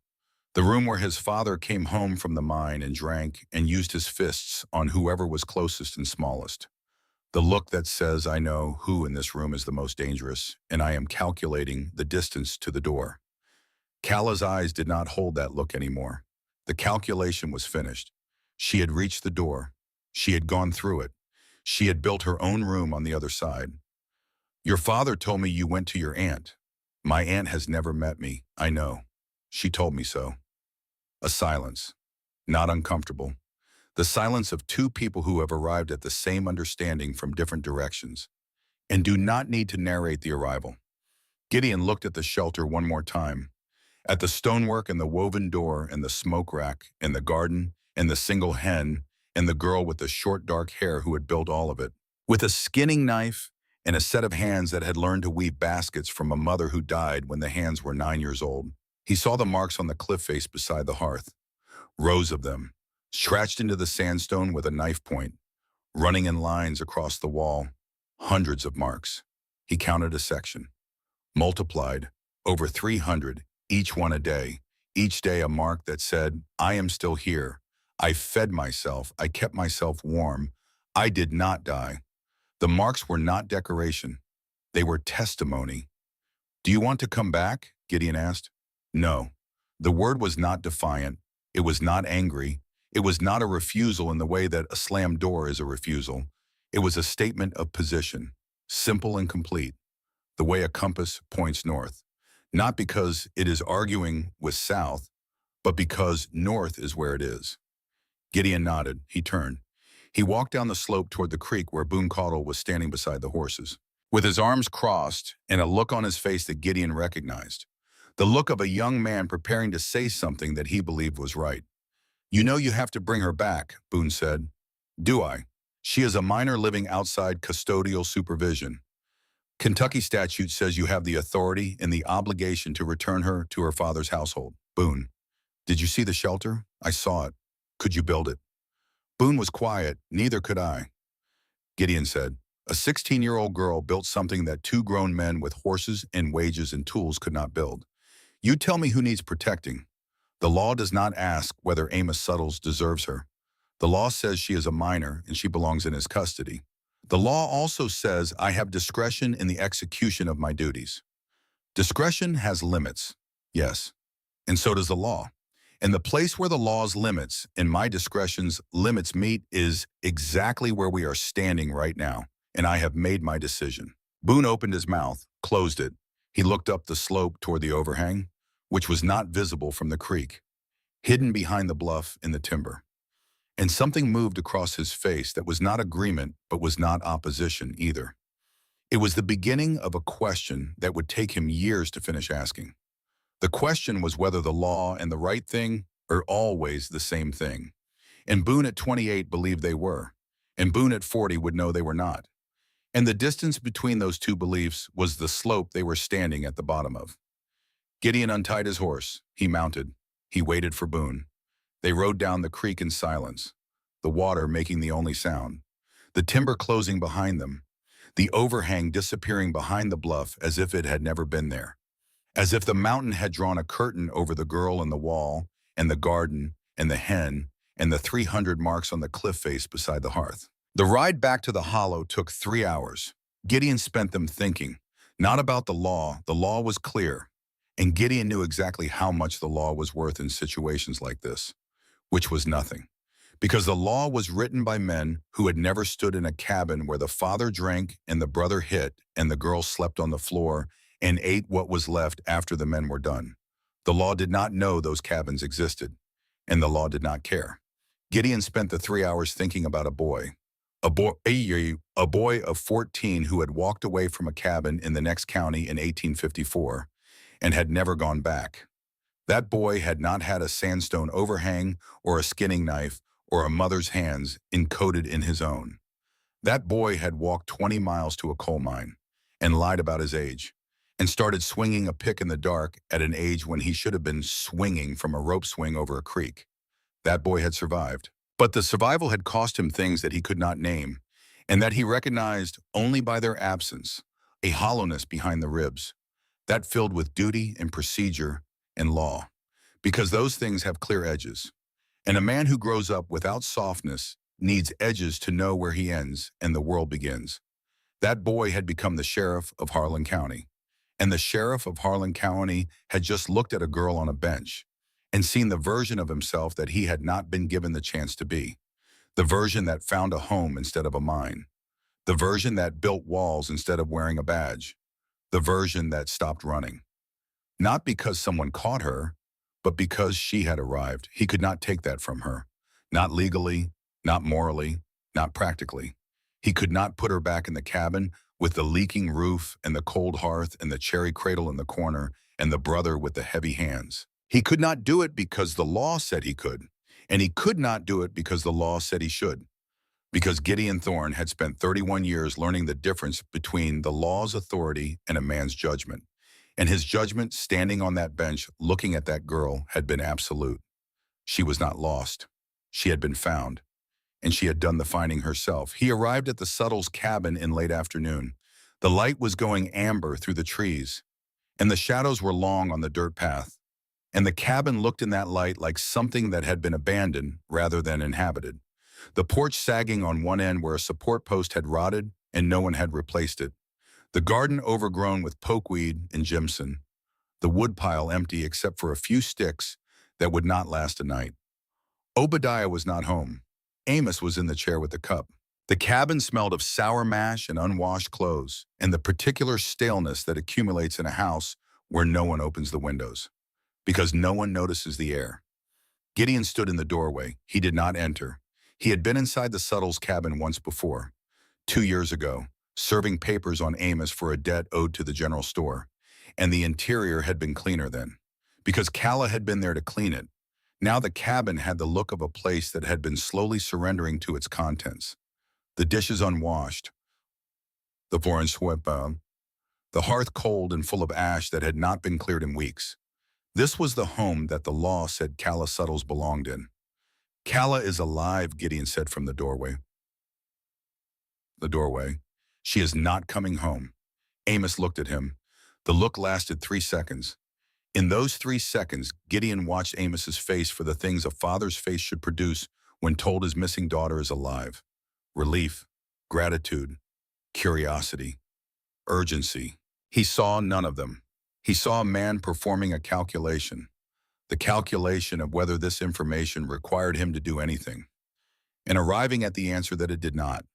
the room where his father came home from the mine and drank and used his fists on whoever was closest and smallest. The look that says, I know who in this room is the most dangerous, and I am calculating the distance to the door. Calla's eyes did not hold that look anymore. The calculation was finished. She had reached the door. She had gone through it. She had built her own room on the other side. Your father told me you went to your aunt. My aunt has never met me, I know. She told me so. A silence. Not uncomfortable. The silence of 2 people who have arrived at the same understanding from different directions and do not need to narrate the arrival. Gideon looked at the shelter one more time, at the stonework and the woven door and the smoke rack and the garden and the single hen and the girl with the short dark hair who had built all of it, with a skinning knife and a set of hands that had learned to weave baskets from a mother who died when the hands were 9 years old. He saw the marks on the cliff face beside the hearth, rows of them, scratched into the sandstone with a knife point, running in lines across the wall, hundreds of marks. He counted a section, multiplied, over 300, each one a day, each day a mark that said, I am still here. I fed myself. I kept myself warm. I did not die. The marks were not decoration. They were testimony. "Do you want to come back?" Gideon asked. No. The word was not defiant. It was not angry. It was not a refusal in the way that a slammed door is a refusal. It was a statement of position, simple and complete, the way a compass points north. Not because it is arguing with south, but because north is where it is. Gideon nodded. He turned. He walked down the slope toward the creek where Boone Caudle was standing beside the horses, with his arms crossed and a look on his face that Gideon recognized. The look of a young man preparing to say something that he believed was right. "You know you have to bring her back," Boone said. "Do I? She is a minor living outside custodial supervision. Kentucky statute says you have the authority and the obligation to return her to her father's household." "Boone, did you see the shelter?" "I saw it. Could you build it?" Boone was quiet. "Neither could I." Gideon said, "A 16-year-old girl built something that two grown men with horses and wages and tools could not build. You tell me who needs protecting. The law does not ask whether Amos Suttles deserves her. The law says she is a minor and she belongs in his custody. The law also says I have discretion in the execution of my duties. Discretion has limits, yes, and so does the law. And the place where the law's limits and my discretion's limits meet is exactly where we are standing right now, and I have made my decision." Boone opened his mouth, closed it. He looked up the slope toward the overhang, which was not visible from the creek, hidden behind the bluff in the timber. And something moved across his face that was not agreement, but was not opposition either. It was the beginning of a question that would take him years to finish asking. The question was whether the law and the right thing are always the same thing. And Boone at 28 believed they were, and Boone at 40 would know they were not. And the distance between those two beliefs was the slope they were standing at the bottom of. Gideon untied his horse. He mounted. He waited for Boone. They rode down the creek in silence, the water making the only sound, the timber closing behind them, the overhang disappearing behind the bluff as if it had never been there, as if the mountain had drawn a curtain over the girl and the wall and the garden and the hen and the 300 marks on the cliff face beside the hearth. The ride back to the hollow took 3 hours. Gideon spent them thinking, not about the law was clear, and Gideon knew exactly how much the law was worth in situations like this, which was nothing. Because the law was written by men who had never stood in a cabin where the father drank and the brother hit and the girl slept on the floor and ate what was left after the men were done. The law did not know those cabins existed, and the law did not care. Gideon spent the 3 hours thinking about a boy of 14 who had walked away from a cabin in the next county in 1854 and had never gone back. That boy had not had a sandstone overhang or a skinning knife or a mother's hands encoded in his own. That boy had walked 20 miles to a coal mine and lied about his age and started swinging a pick in the dark at an age when he should have been swinging from a rope swing over a creek. That boy had survived. But the survival had cost him things that he could not name and that he recognized only by their absence, a hollowness behind the ribs, that filled with duty and procedure and law, because those things have clear edges. And a man who grows up without softness needs edges to know where he ends and the world begins. That boy had become the sheriff of Harlan County, and the sheriff of Harlan County had just looked at a girl on a bench and seen the version of himself that he had not been given the chance to be, the version that found a home instead of a mine, the version that built walls instead of wearing a badge, the version that stopped running. Not because someone caught her, but because she had arrived. He could not take that from her. Not legally, not morally, not practically. He could not put her back in the cabin with the leaking roof and the cold hearth and the cherry cradle in the corner and the brother with the heavy hands. He could not do it because the law said he could, and he could not do it because the law said he should. Because Gideon Thorne had spent 31 years learning the difference between the law's authority and a man's judgment. And his judgment, standing on that bench, looking at that girl, had been absolute. She was not lost. She had been found. And she had done the finding herself. He arrived at the Suttles' cabin in late afternoon. The light was going amber through the trees, and the shadows were long on the dirt path. And the cabin looked in that light like something that had been abandoned rather than inhabited. The porch sagging on one end where a support post had rotted and no one had replaced it. The garden overgrown with pokeweed and jimson, the woodpile empty except for a few sticks that would not last a night. Obadiah was not home. Amos was in the chair with the cup. The cabin smelled of sour mash and unwashed clothes, and the particular staleness that accumulates in a house where no one opens the windows, because no one notices the air. Gideon stood in the doorway. He did not enter. He had been inside the Suttles' cabin once before, 2 years ago, serving papers on Amos for a debt owed to the general store, and the interior had been cleaner then, because Calla had been there to clean it. Now the cabin had the look of a place that had been slowly surrendering to its contents. The dishes unwashed, the floor unswept, the hearth cold and full of ash that had not been cleared in weeks. This was the home that the law said Calla Suttles belonged in. Calla is alive, Gideon said from the doorway. She is not coming home. Amos looked at him. The look lasted 3 seconds. In those 3 seconds, Gideon watched Amos's face for the things a father's face should produce when told his missing daughter is alive. Relief, gratitude, curiosity, urgency. He saw none of them. He saw a man performing a calculation, the calculation of whether this information required him to do anything, and arriving at the answer that it did not.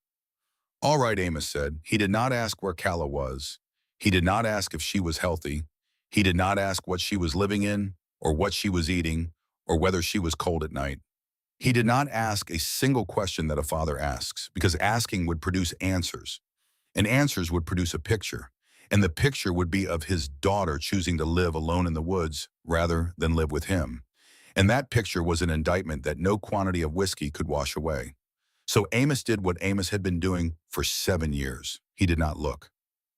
All right, Amos said. He did not ask where Calla was. He did not ask if she was healthy. He did not ask what she was living in, or what she was eating, or whether she was cold at night. He did not ask a single question that a father asks, because asking would produce answers, and answers would produce a picture, and the picture would be of his daughter choosing to live alone in the woods rather than live with him. And that picture was an indictment that no quantity of whiskey could wash away. So Amos did what Amos had been doing for 7 years. He did not look.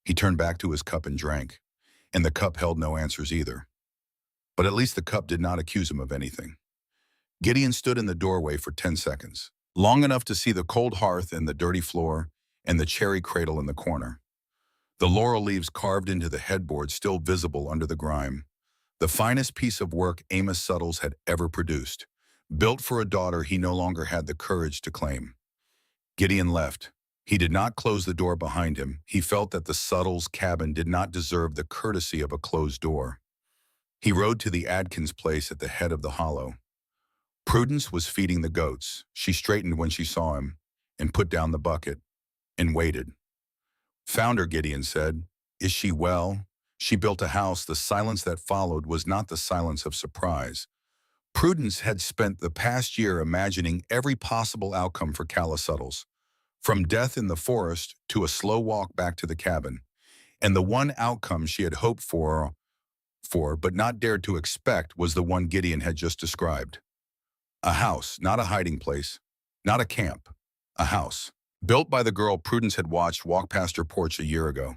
He turned back to his cup and drank, and the cup held no answers either. But at least the cup did not accuse him of anything. Gideon stood in the doorway for 10 seconds, long enough to see the cold hearth and the dirty floor and the cherry cradle in the corner. The laurel leaves carved into the headboard still visible under the grime. The finest piece of work Amos Suttles had ever produced, built for a daughter he no longer had the courage to claim. Gideon left. He did not close the door behind him. He felt that the Suttles' cabin did not deserve the courtesy of a closed door. He rode to the Adkins place at the head of the hollow. Prudence was feeding the goats. She straightened when she saw him and put down the bucket and waited. Found her, Gideon said. Is she well? She built a house. The silence that followed was not the silence of surprise. Prudence had spent the past year imagining every possible outcome for Calla Suttles, from death in the forest to a slow walk back to the cabin. And the one outcome she had hoped for but not dared to expect was the one Gideon had just described. A house, not a hiding place, not a camp, a house. Built by the girl Prudence had watched walk past her porch a year ago,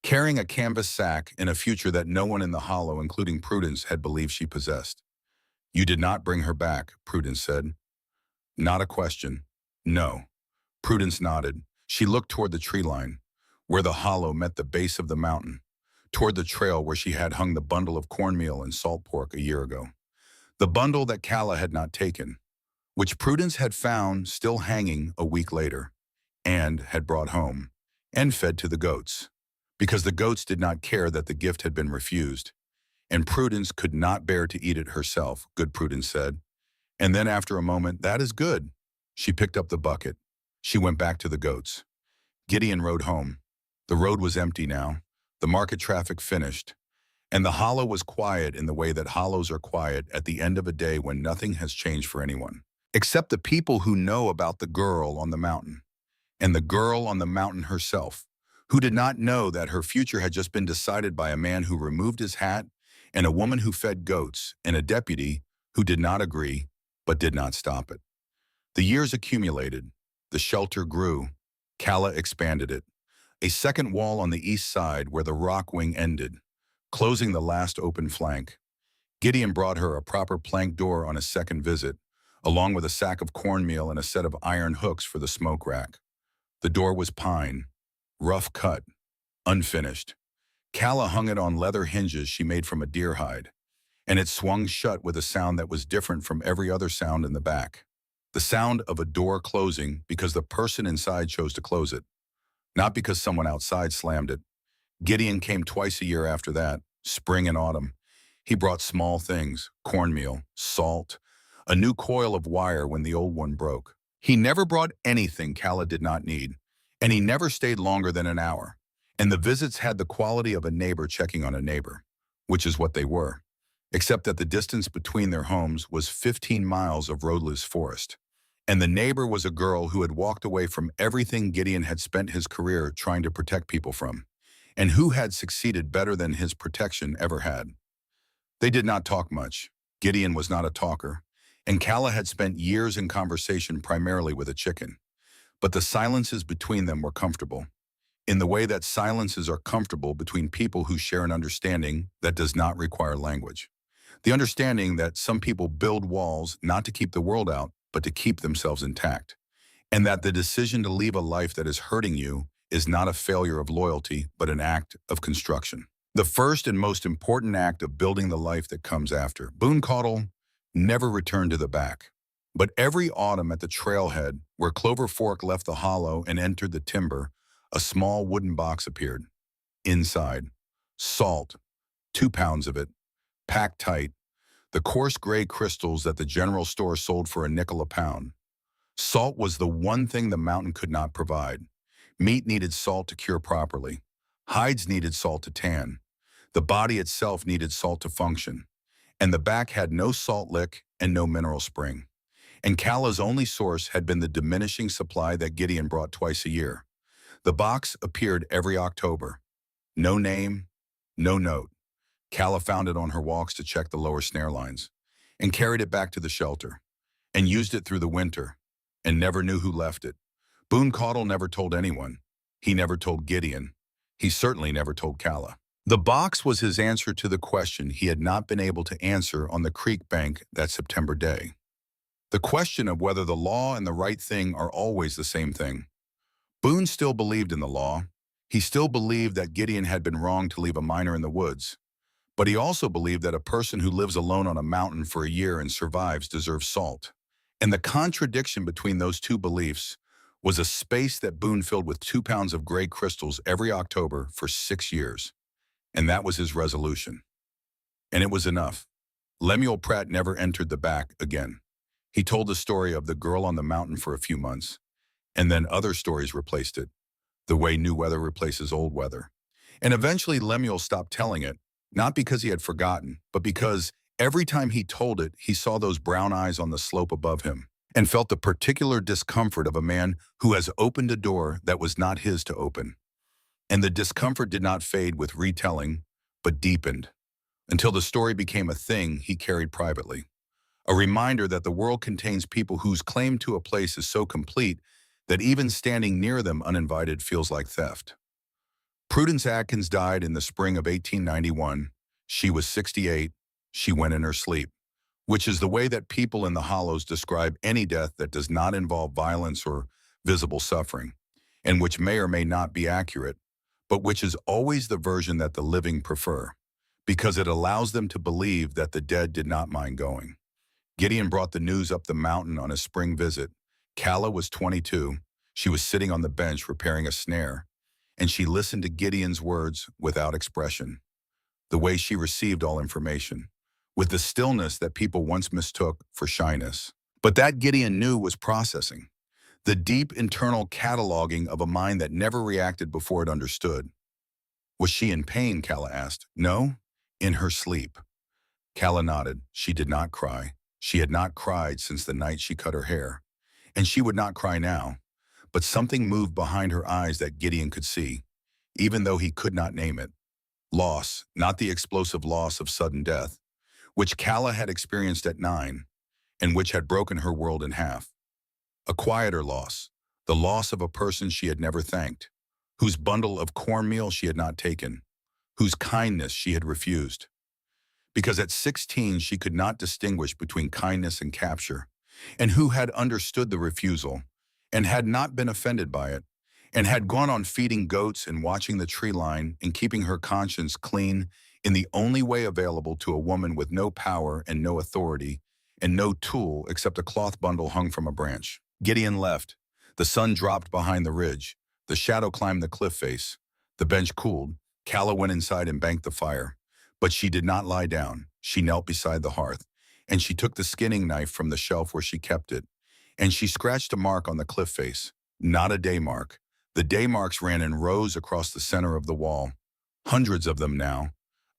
carrying a canvas sack in a future that no one in the hollow, including Prudence, had believed she possessed. You did not bring her back, Prudence said. Not a question. No. Prudence nodded. She looked toward the tree line, where the hollow met the base of the mountain, toward the trail where she had hung the bundle of cornmeal and salt pork a year ago. The bundle that Calla had not taken, which Prudence had found still hanging a week later, and had brought home, and fed to the goats, because the goats did not care that the gift had been refused, and Prudence could not bear to eat it herself, good Prudence said. And then after a moment, that is good. She picked up the bucket. She went back to the goats. Gideon rode home. The road was empty now, the market traffic finished, and the hollow was quiet in the way that hollows are quiet at the end of a day when nothing has changed for anyone, except the people who know about the girl on the mountain. And the girl on the mountain herself, who did not know that her future had just been decided by a man who removed his hat, and a woman who fed goats, and a deputy who did not agree, but did not stop it. The years accumulated. The shelter grew. Calla expanded it. A second wall on the east side where the rock wing ended, closing the last open flank. Gideon brought her a proper plank door on a second visit, along with a sack of cornmeal and a set of iron hooks for the smoke rack. The door was pine, rough cut, unfinished. Calla hung it on leather hinges she made from a deer hide, and it swung shut with a sound that was different from every other sound in the back. The sound of a door closing because the person inside chose to close it. not because someone outside slammed it. Gideon came twice a year after that, spring and autumn. He brought small things, cornmeal, salt, a new coil of wire when the old one broke. He never brought anything Calla did not need, and he never stayed longer than an hour. And the visits had the quality of a neighbor checking on a neighbor, which is what they were, except that the distance between their homes was 15 miles of roadless forest. And the neighbor was a girl who had walked away from everything Gideon had spent his career trying to protect people from, and who had succeeded better than his protection ever had. They did not talk much. Gideon was not a talker, and Calla had spent years in conversation primarily with a chicken. But the silences between them were comfortable, in the way that silences are comfortable between people who share an understanding that does not require language. The understanding that some people build walls not to keep the world out, but to keep themselves intact. And that the decision to leave a life that is hurting you is not a failure of loyalty, but an act of construction. The first and most important act of building the life that comes after. Boone Caudle never returned to the back. But every autumn at the trailhead, where Clover Fork left the hollow and entered the timber, a small wooden box appeared. Inside, salt, 2 pounds of it, packed tight, the coarse gray crystals that the general store sold for a nickel a pound. Salt was the one thing the mountain could not provide. Meat needed salt to cure properly. Hides needed salt to tan. The body itself needed salt to function. And the back had no salt lick and no mineral spring. And Calla's only source had been the diminishing supply that Gideon brought twice a year. The box appeared every October. No name, no note. Calla found it on her walks to check the lower snare lines, and carried it back to the shelter, and used it through the winter, and never knew who left it. Boone Caudle never told anyone. He never told Gideon. He certainly never told Calla. The box was his answer to the question he had not been able to answer on the creek bank that September day. The question of whether the law and the right thing are always the same thing. Boone still believed in the law. He still believed that Gideon had been wrong to leave a miner in the woods. But he also believed that a person who lives alone on a mountain for a year and survives deserves salt. And the contradiction between those two beliefs was a space that Boone filled with 2 pounds of gray crystals every October for 6 years. And that was his resolution. And it was enough. Lemuel Pratt never entered the back again. He told the story of the girl on the mountain for a few months, and then other stories replaced it, the way new weather replaces old weather. And eventually Lemuel stopped telling it, not because he had forgotten, but because every time he told it, he saw those brown eyes on the slope above him and felt the particular discomfort of a man who has opened a door that was not his to open. And the discomfort did not fade with retelling, but deepened, until the story became a thing he carried privately. A reminder that the world contains people whose claim to a place is so complete that even standing near them uninvited feels like theft. Prudence Atkins died in the spring of 1891. She was 68. She went in her sleep, which is the way that people in the hollows describe any death that does not involve violence or visible suffering, and which may or may not be accurate, but which is always the version that the living prefer, because it allows them to believe that the dead did not mind going. Gideon brought the news up the mountain on his spring visit. Calla was 22. She was sitting on the bench repairing a snare, and she listened to Gideon's words without expression, the way she received all information, with the stillness that people once mistook for shyness. But that Gideon knew was processing, the deep internal cataloging of a mind that never reacted before it understood. Was she in pain, Calla asked. No, in her sleep. Calla nodded. She did not cry. She had not cried since the night she cut her hair, and she would not cry now. But something moved behind her eyes that Gideon could see, even though he could not name it. Loss, not the explosive loss of sudden death, which Calla had experienced at 9, and which had broken her world in half. A quieter loss, the loss of a person she had never thanked, whose bundle of cornmeal she had not taken, whose kindness she had refused. Because at 16 she could not distinguish between kindness and capture, and who had understood the refusal, and had not been offended by it, and had gone on feeding goats and watching the tree line and keeping her conscience clean in the only way available to a woman with no power and no authority, and no tool except a cloth bundle hung from a branch. Gideon left. The sun dropped behind the ridge. The shadow climbed the cliff face. The bench cooled. Calla went inside and banked the fire. But she did not lie down. She knelt beside the hearth, and she took the skinning knife from the shelf where she kept it, and she scratched a mark on the cliff face. Not a day mark. The day marks ran in rows across the center of the wall. Hundreds of them now.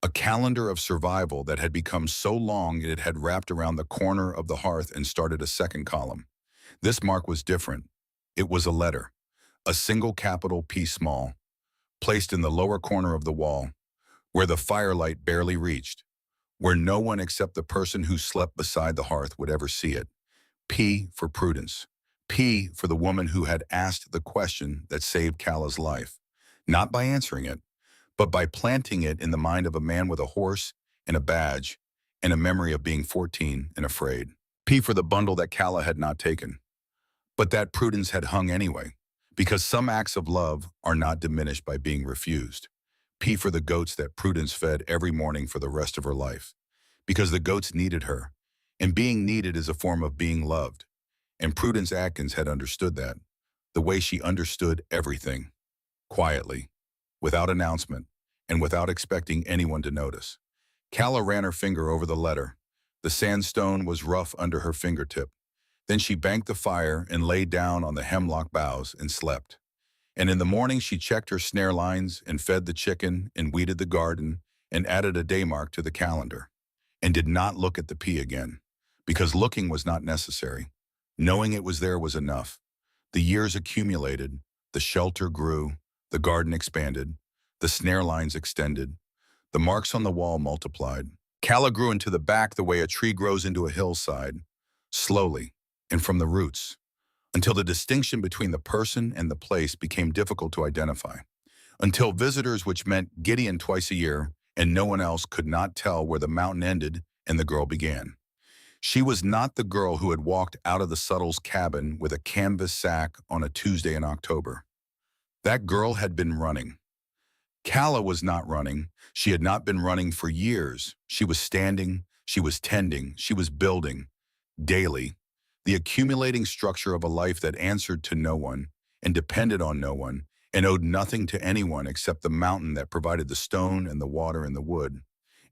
A calendar of survival that had become so long it had wrapped around the corner of the hearth and started a second column. This mark was different. It was a letter. A single capital P small, placed in the lower corner of the wall, where the firelight barely reached, where no one except the person who slept beside the hearth would ever see it. P for Prudence. P for the woman who had asked the question that saved Calla's life. Not by answering it, but by planting it in the mind of a man with a horse and a badge and a memory of being 14 and afraid. P for the bundle that Calla had not taken, but that Prudence had hung anyway, because some acts of love are not diminished by being refused. P for the goats that Prudence fed every morning for the rest of her life, because the goats needed her, and being needed is a form of being loved. And Prudence Atkins had understood that, the way she understood everything, quietly, without announcement, and without expecting anyone to notice. Calla ran her finger over the letter. The sandstone was rough under her fingertip. Then she banked the fire and lay down on the hemlock boughs and slept. And in the morning she checked her snare lines and fed the chicken and weeded the garden and added a day mark to the calendar, and did not look at the P again, because looking was not necessary. Knowing it was there was enough. The years accumulated, the shelter grew, the garden expanded, the snare lines extended, the marks on the wall multiplied. Calla grew into the back the way a tree grows into a hillside, slowly, and from the roots, until the distinction between the person and the place became difficult to identify, until visitors, which meant Gideon twice a year, and no one else, could not tell where the mountain ended and the girl began. She was not the girl who had walked out of the Suttles' cabin with a canvas sack on a Tuesday in October. That girl had been running. Calla was not running. She had not been running for years. She was standing, she was tending, she was building, daily, the accumulating structure of a life that answered to no one and depended on no one and owed nothing to anyone except the mountain that provided the stone and the water and the wood,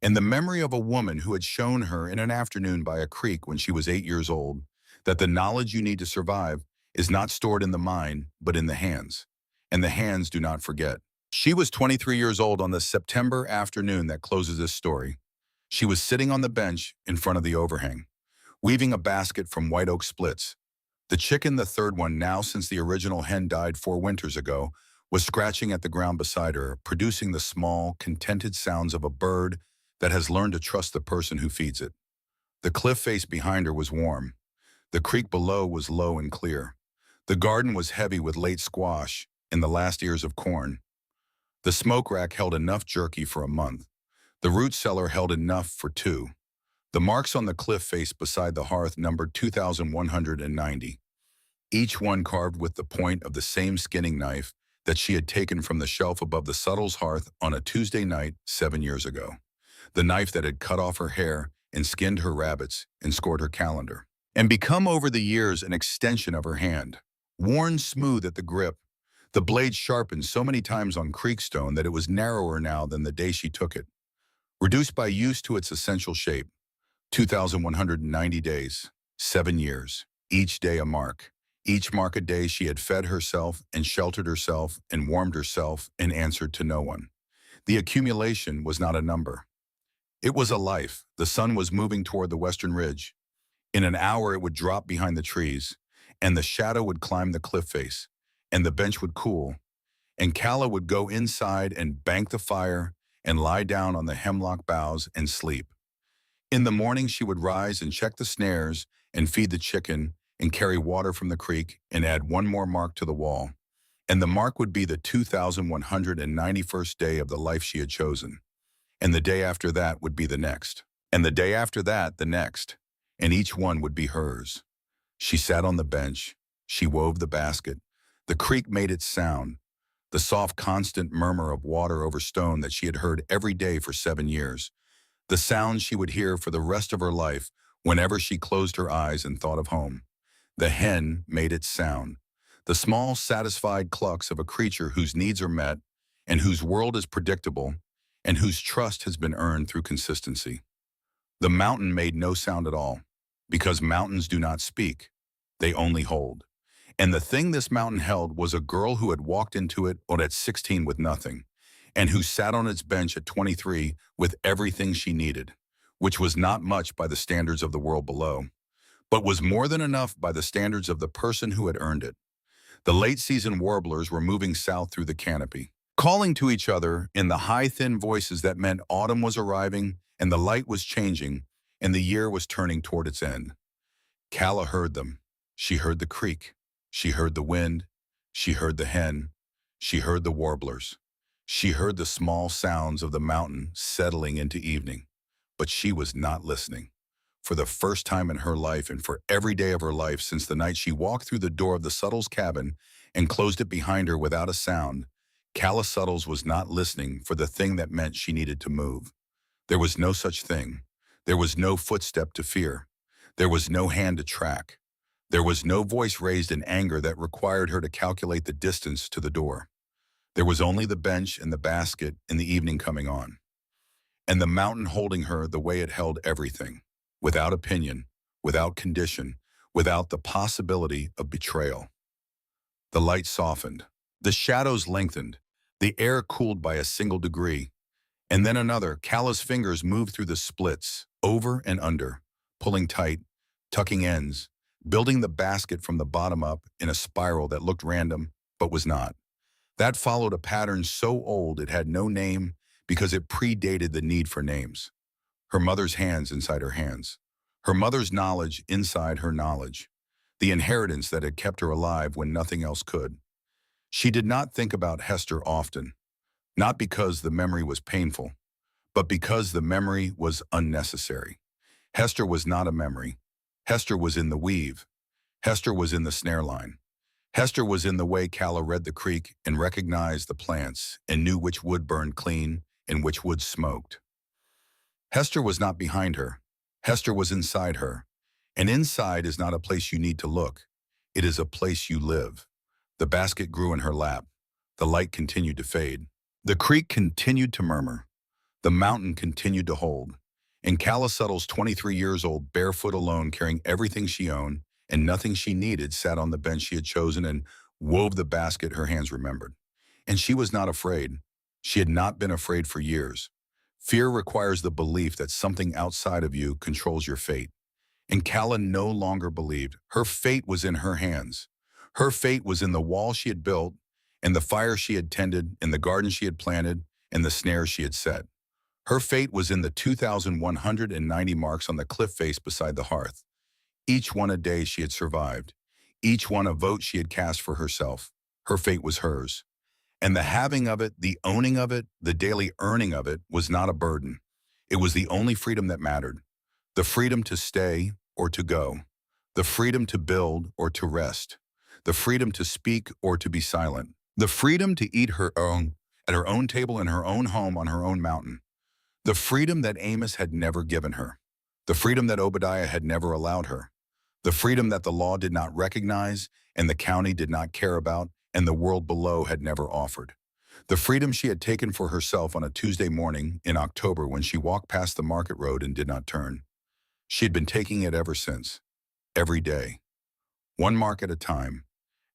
and the memory of a woman who had shown her in an afternoon by a creek when she was 8 years old that the knowledge you need to survive is not stored in the mind but in the hands, and the hands do not forget. She was 23 years old on the September afternoon that closes this story. She was sitting on the bench in front of the overhang, weaving a basket from white oak splits. The chicken, the third one now since the original hen died 4 winters ago, was scratching at the ground beside her, producing the small, contented sounds of a bird that has learned to trust the person who feeds it. The cliff face behind her was warm. The creek below was low and clear. The garden was heavy with late squash and the last ears of corn. The smoke rack held enough jerky for a month. The root cellar held enough for 2. The marks on the cliff face beside the hearth numbered 2,190, each one carved with the point of the same skinning knife that she had taken from the shelf above the Suttles' hearth on a Tuesday night 7 years ago. The knife that had cut off her hair and skinned her rabbits and scored her calendar, and become over the years an extension of her hand. Worn smooth at the grip, the blade sharpened so many times on creekstone that it was narrower now than the day she took it. Reduced by use to its essential shape, 2,190 days, 7 years, each day a mark. Each mark a day she had fed herself and sheltered herself and warmed herself and answered to no one. The accumulation was not a number. It was a life. The sun was moving toward the western ridge. In an hour it would drop behind the trees, and the shadow would climb the cliff face, and the bench would cool, and Calla would go inside and bank the fire and lie down on the hemlock boughs and sleep. In the morning she would rise and check the snares and feed the chicken and carry water from the creek and add one more mark to the wall, and the mark would be the 2,191st day of the life she had chosen. And the day after that would be the next, and the day after that the next, and each one would be hers. She sat on the bench. She wove the basket. The creek made its sound, the soft, constant murmur of water over stone that she had heard every day for 7 years, the sound she would hear for the rest of her life whenever she closed her eyes and thought of home. The hen made its sound. The small, satisfied clucks of a creature whose needs are met and whose world is predictable and whose trust has been earned through consistency. The mountain made no sound at all, because mountains do not speak, they only hold. And the thing this mountain held was a girl who had walked into it at 16 with nothing, and who sat on its bench at 23 with everything she needed, which was not much by the standards of the world below, but was more than enough by the standards of the person who had earned it. The late-season warblers were moving south through the canopy, calling to each other in the high, thin voices that meant autumn was arriving and the light was changing and the year was turning toward its end. Calla heard them. She heard the creek. She heard the wind. She heard the hen. She heard the warblers. She heard the small sounds of the mountain settling into evening. But she was not listening. For the first time in her life and for every day of her life since the night she walked through the door of the Suttles' cabin and closed it behind her without a sound, Calla Suttles was not listening for the thing that meant she needed to move. There was no such thing. There was no footstep to fear. There was no hand to track. There was no voice raised in anger that required her to calculate the distance to the door. There was only the bench and the basket and the evening coming on, and the mountain holding her the way it held everything, without opinion, without condition, without the possibility of betrayal. The light softened. The shadows lengthened. The air cooled by a single degree. And then another. Calla's fingers moved through the splits, over and under, pulling tight, tucking ends, building the basket from the bottom up in a spiral that looked random, but was not. That followed a pattern so old it had no name because it predated the need for names. Her mother's hands inside her hands. Her mother's knowledge inside her knowledge. The inheritance that had kept her alive when nothing else could. She did not think about Hester often, not because the memory was painful, but because the memory was unnecessary. Hester was not a memory. Hester was in the weave. Hester was in the snare line. Hester was in the way Calla read the creek and recognized the plants and knew which wood burned clean and which wood smoked. Hester was not behind her. Hester was inside her. And inside is not a place you need to look. It is a place you live. The basket grew in her lap. The light continued to fade. The creek continued to murmur. The mountain continued to hold. And Calla Suttles, 23 years old, barefoot alone, carrying everything she owned and nothing she needed, sat on the bench she had chosen and wove the basket her hands remembered. And she was not afraid. She had not been afraid for years. Fear requires the belief that something outside of you controls your fate. And Calla no longer believed. Her fate was in her hands. Her fate was in the wall she had built, and the fire she had tended, and the garden she had planted, and the snares she had set. Her fate was in the 2,190 marks on the cliff face beside the hearth. Each one a day she had survived. Each one a vote she had cast for herself. Her fate was hers. And the having of it, the owning of it, the daily earning of it was not a burden. It was the only freedom that mattered. The freedom to stay or to go. The freedom to build or to rest. The freedom to speak or to be silent. The freedom to eat at her own table in her own home on her own mountain. The freedom that Amos had never given her. The freedom that Obadiah had never allowed her. The freedom that the law did not recognize and the county did not care about and the world below had never offered. The freedom she had taken for herself on a Tuesday morning in October when she walked past the market road and did not turn. She had been taking it ever since, every day, one mark at a time,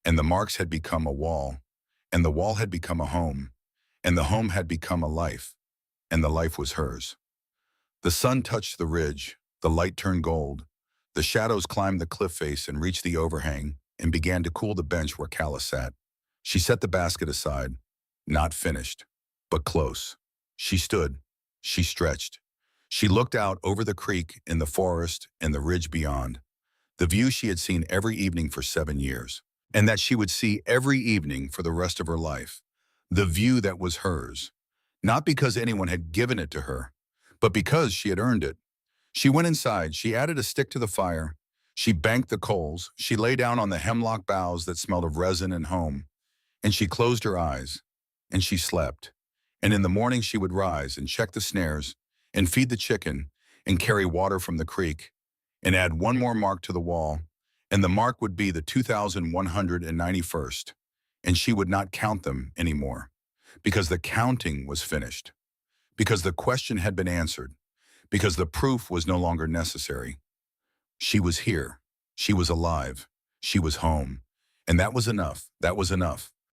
and the marks had become a wall, and the wall had become a home, and the home had become a life, and the life was hers. The sun touched the ridge, the light turned gold, the shadows climbed the cliff face and reached the overhang and began to cool the bench where Calla sat. She set the basket aside, not finished, but close. She stood, she stretched. She looked out over the creek and the forest and the ridge beyond, the view she had seen every evening for 7 years, and that she would see every evening for the rest of her life, the view that was hers, not because anyone had given it to her, but because she had earned it. She went inside, she added a stick to the fire, she banked the coals, she lay down on the hemlock boughs that smelled of resin and home, and she closed her eyes, and she slept. And in the morning she would rise and check the snares, and feed the chicken, and carry water from the creek, and add one more mark to the wall, And the mark would be the 2191st, and she would not count them anymore, because the counting was finished, because the question had been answered, because the proof was no longer necessary. She was here. She was alive. She was home. And that was enough. That was enough.